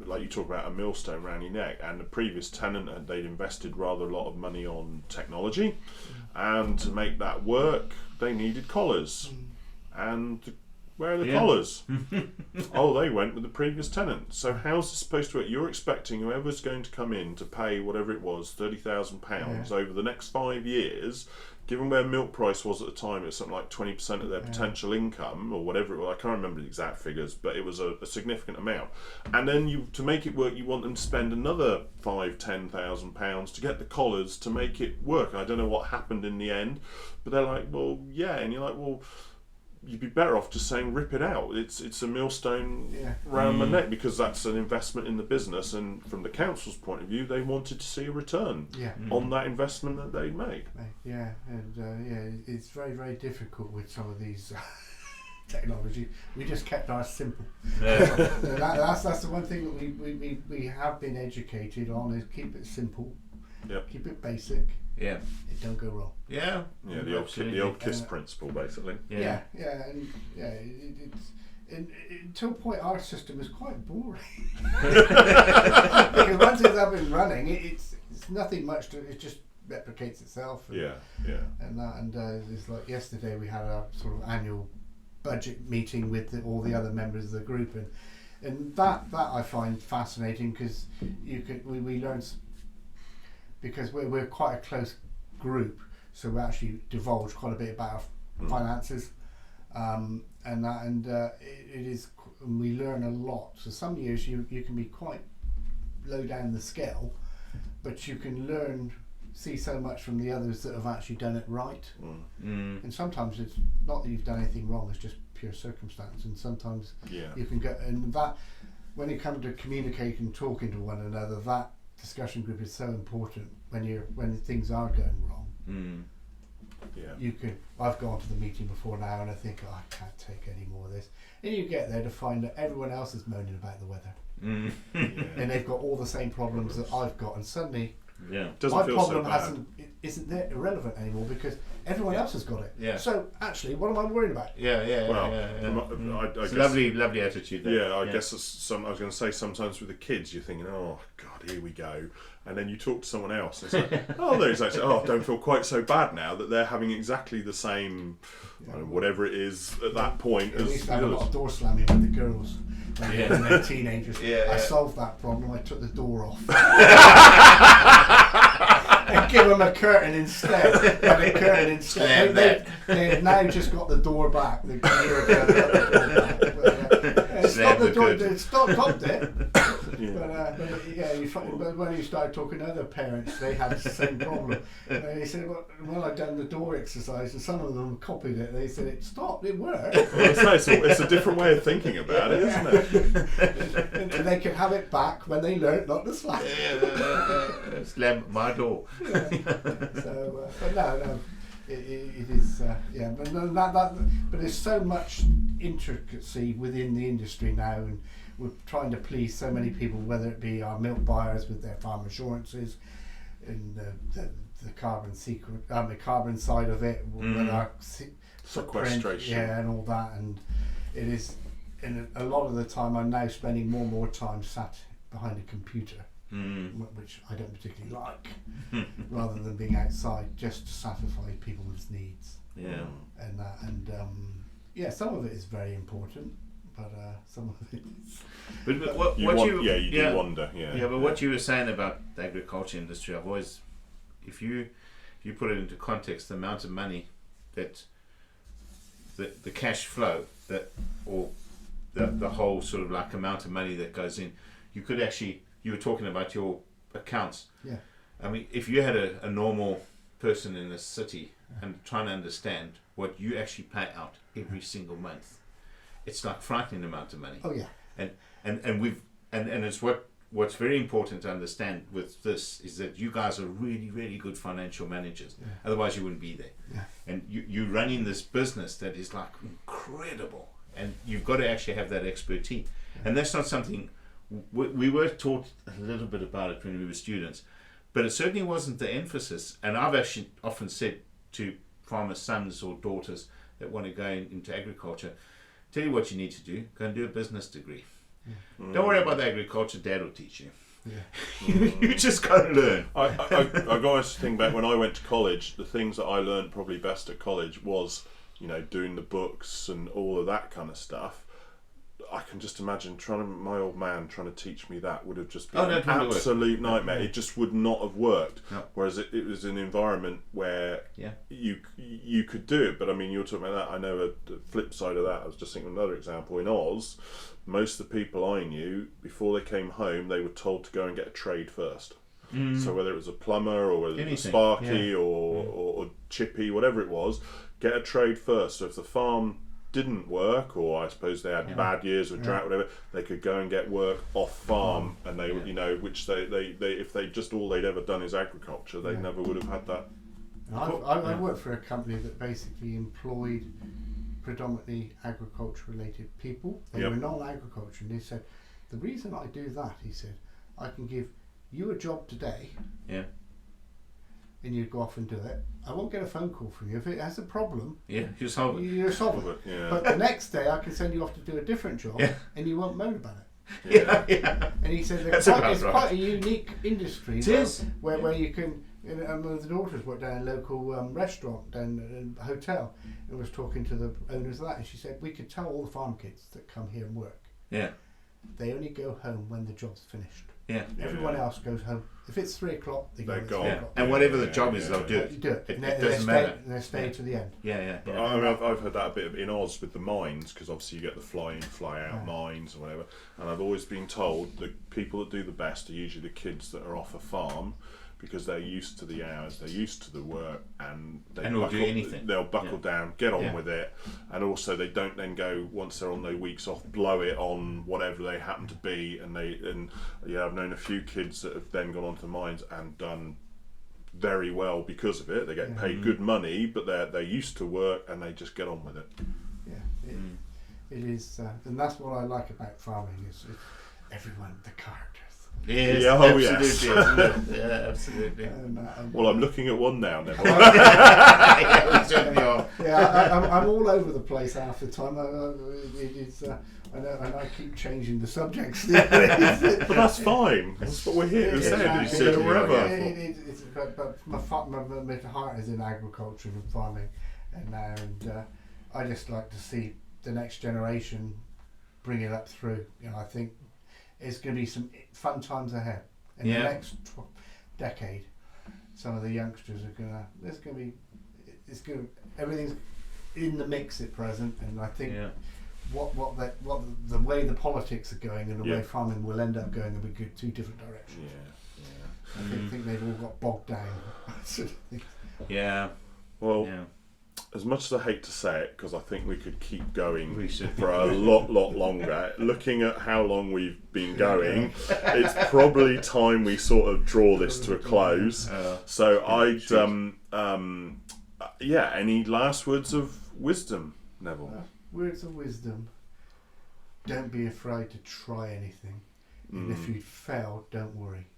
like you talk about a millstone around your neck, and the previous tenant, they'd invested rather a lot of money on technology, and to make that work, they needed collars. And where are the collars? Oh, they went with the previous tenant. So how's this supposed to work? You're expecting whoever's going to come in to pay whatever it was, £30,000 over the next 5 years, given where milk price was at the time, it was something like 20% of their potential income, or whatever it was. I can't remember the exact figures, but it was a significant amount. And then to make it work, you want them to spend another £5,000-10,000 to get the collars to make it work. I don't know what happened in the end, but they're like, well, yeah, and you're like, well, you'd be better off just saying rip it out. It's a millstone round my neck, because that's an investment in the business, and from the council's point of view, they wanted to see a return on that investment that they'd made. Yeah, and it's very, very difficult with some of these technology. We just kept ours simple. That's the one thing that we have been educated on, is keep it simple, keep it basic. Yeah, it don't go wrong. The old KISS principle, basically. And to a point, our system is quite boring. Because once it's up and running, it's nothing much to. It just replicates itself. And it's like yesterday we had a sort of annual budget meeting with all the other members of the group, and that I find fascinating, because we learn. Because we're quite a close group, so we actually divulge quite a bit about our finances, we learn a lot. So some years you can be quite low down the scale, but you can see so much from the others that have actually done it right. And sometimes it's not that you've done anything wrong; it's just pure circumstance. And sometimes you can get, and that when you come to communicate and talking to one another, that discussion group is so important when things are going wrong. I've gone to the meeting before now, and I think, I can't take any more of this. And you get there to find that everyone else is moaning about the weather, and they've got all the same problems that I've got, and suddenly my problem isn't there irrelevant anymore, because everyone else has got it. So actually, what am I worried about? It's a lovely attitude there. I guess I was going to say, sometimes with the kids you're thinking, oh God, here we go, and then you talk to someone else and it's like, don't feel quite so bad now that they're having exactly the same whatever it is at that point. At least I have a lot of door slamming with the girls when they're teenagers. I solved that problem. I took the door off. and give them a curtain instead. They've now just got the door back. It's not the door. It's not stopped it. But when you start talking to other parents, they had the same problem. They said, well, I've done the door exercise, and some of them copied it. They said it stopped. It worked. Well, it's a different way of thinking about it, isn't it? And they could have it back when they learnt not to slam. Slam my door. So, but no, it is. But but there's so much intricacy within the industry now, and we're trying to please so many people, whether it be our milk buyers with their farm assurances, and the carbon the carbon side of it, with our sequestration, and all that, and it is. And a lot of the time, I'm now spending more time sat behind a computer, which I don't particularly like, rather than being outside just to satisfy people's needs. Yeah, and some of it is very important, but some of it is. But what you do wonder. But what you were saying about the agriculture industry, I've always, if you put it into context, the amount of money that the cash flow the whole sort of like amount of money that goes in, you were talking about your accounts. Yeah. I mean, if you had a normal person in the city and trying to understand what you actually pay out every single month, it's like frightening amount of money. Oh yeah. And it's what's very important to understand with this is that you guys are really, really good financial managers. Yeah. Otherwise you wouldn't be there. Yeah. And you're running this business that is like incredible. And you've got to actually have that expertise. Yeah. And that's not something, we were taught a little bit about it when we were students, but it certainly wasn't the emphasis. And I've actually often said to farmers' sons or daughters that want to go into agriculture, tell you what you need to do, go and do a business degree. Yeah. Don't worry about the agriculture, Dad will teach you. Yeah. You just got to learn. I got to think back when I went to college, the things that I learned probably best at college was, doing the books and all of that kind of stuff. I can just imagine my old man trying to teach me that would have just been an absolute nightmare. It just would not have worked. No. Whereas it was an environment where you could do it. But I mean, you're talking about that. I know the flip side of that. I was just thinking of another example. In Oz, most of the people I knew, before they came home, they were told to go and get a trade first. So whether it was a plumber or whether it was a Sparky or Chippy, whatever it was, get a trade first. So if the farm didn't work, or I suppose they had bad years with drought, whatever, they could go and get work off farm, and they which they if they just all they'd ever done is agriculture, they never would have had that. I worked for a company that basically employed predominantly agriculture related people. They were non-agriculture, and they said, the reason I do that, he said, I can give you a job today, and you go off and do it. I won't get a phone call from you. If it has a problem, you solve it. You solve it. Yeah. But the next day I can send you off to do a different job, and you won't moan about it. And he said it's quite a unique industry where you can. One of the daughters worked down in a local restaurant, down in a hotel, and was talking to the owners of that, and she said we could tell all the farm kids that come here and work. Yeah. They only go home when the job's finished. Yeah. Everyone else goes home. If it's 3 o'clock, they go at 3 o'clock. And whatever the job is, they'll do it. You do it. It doesn't matter. And they stay to the end. Yeah. I mean, I've heard that a bit in Oz with the mines, because obviously you get the fly-in, fly-out mines or whatever. And I've always been told the people that do the best are usually the kids that are off a farm, because they're used to the hours, they're used to the work, and will do anything. They'll buckle down, get on with it, and also they don't then go, once they're on their weeks off, blow it on whatever they happen to be. And I've known a few kids that have then gone on to mines and done very well because of it. They get paid good money, but they're used to work and they just get on with it. It is, and that's what I like about farming is everyone, the characters. Yes, absolutely. Yeah, absolutely. Well, I'm looking at one now, Neville. I'm all over the place half the time. I know I keep changing the subjects. But that's fine. That's what we're here to say. You can go wherever. But my heart is in agriculture and farming, and I just like to see the next generation bring it up through. I think it's going to be some fun times ahead in the next decade. some of the youngsters are everything's in the mix at present, and I think the way the politics are going and the way farming will end up going will be good, two different directions. I think they've all got bogged down. Well, as much as I hate to say it, because I think we could keep going for a lot longer, looking at how long we've been going, it's probably time we sort of draw this to a close. So any last words of wisdom, Neville? Words of wisdom. Don't be afraid to try anything. And if you fail, don't worry.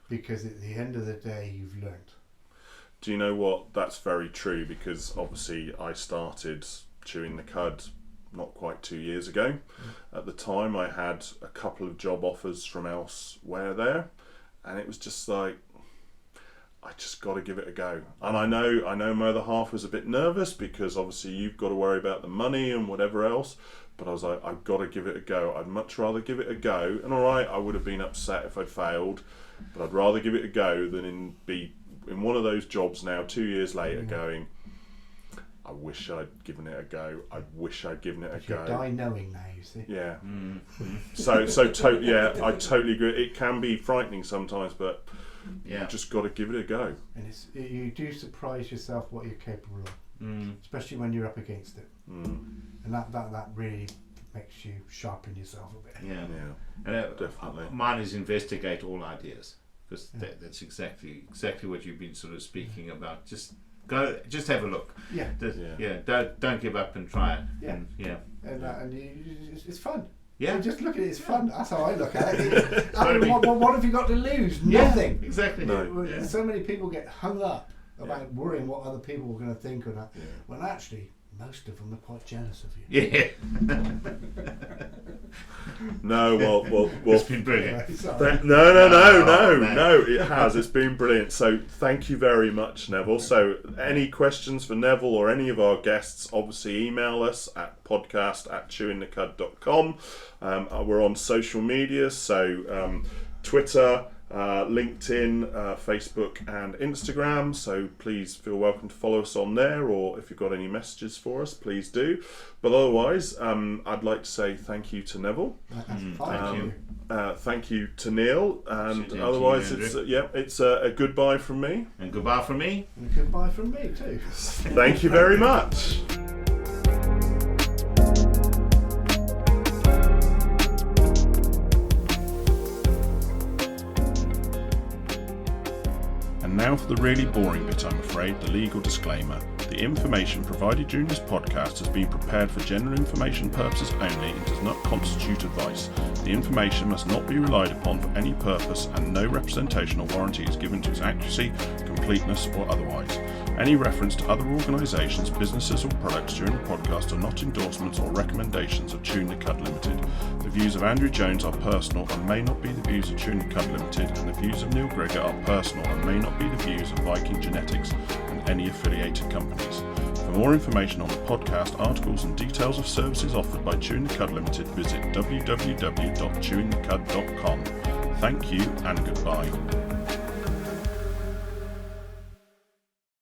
Because at the end of the day, you've learnt. Do you know what? That's very true, because obviously I started Chewing the Cud not quite 2 years ago. At the time, I had a couple of job offers from elsewhere there, and it was just like, I just got to give it a go. And I know my other half was a bit nervous, because obviously you've got to worry about the money and whatever else. But I was like, I've got to give it a go. I'd much rather give it a go. And all right, I would have been upset if I'd failed, but I'd rather give it a go than be in one of those jobs now 2 years later going, I wish I'd given it a go. I wish I'd given it a go. You die knowing now, you see. Yeah. I totally agree. It can be frightening sometimes, but you just got to give it a go. And you do surprise yourself what you're capable of, especially when you're up against it. And that really makes you sharpen yourself a bit. And definitely. Mine is investigate all ideas, because that's exactly what you've been sort of speaking about. Just have a look. Don't give up and try it. It's fun. Yeah, just look at it. It's fun. That's how I look at it. What have you got to lose? Nothing. Exactly. No. So many people get hung up about worrying what other people are going to think or that. When actually, most of them are quite jealous of you. Yeah. No, well, it's been brilliant. No, it has. It's been brilliant. So thank you very much, Neville. So any questions for Neville or any of our guests, obviously email us at podcast@chewinthecud.com. We're on social media, so Twitter, LinkedIn, Facebook and Instagram, so please feel welcome to follow us on there, or if you've got any messages for us, please do. But otherwise, I'd like to say thank you to Neville. Thank you to Neil, and otherwise it's a goodbye from me. And goodbye from me. And goodbye from me too. Thank you very much. And now for the really boring bit, I'm afraid, the legal disclaimer. The information provided during this podcast has been prepared for general information purposes only and does not constitute advice. The information must not be relied upon for any purpose, and no representation or warranty is given to its accuracy, completeness or otherwise. Any reference to other organisations, businesses or products during the podcast are not endorsements or recommendations of Chewing the Cud Limited. The views of Andrew Jones are personal and may not be the views of Chewing the Cud Limited, and the views of Neil Greggor are personal and may not be the views of Viking Genetics and any affiliated companies. For more information on the podcast, articles and details of services offered by Chewing the Cud Limited, visit www.chewinthecud.com. Thank you and goodbye.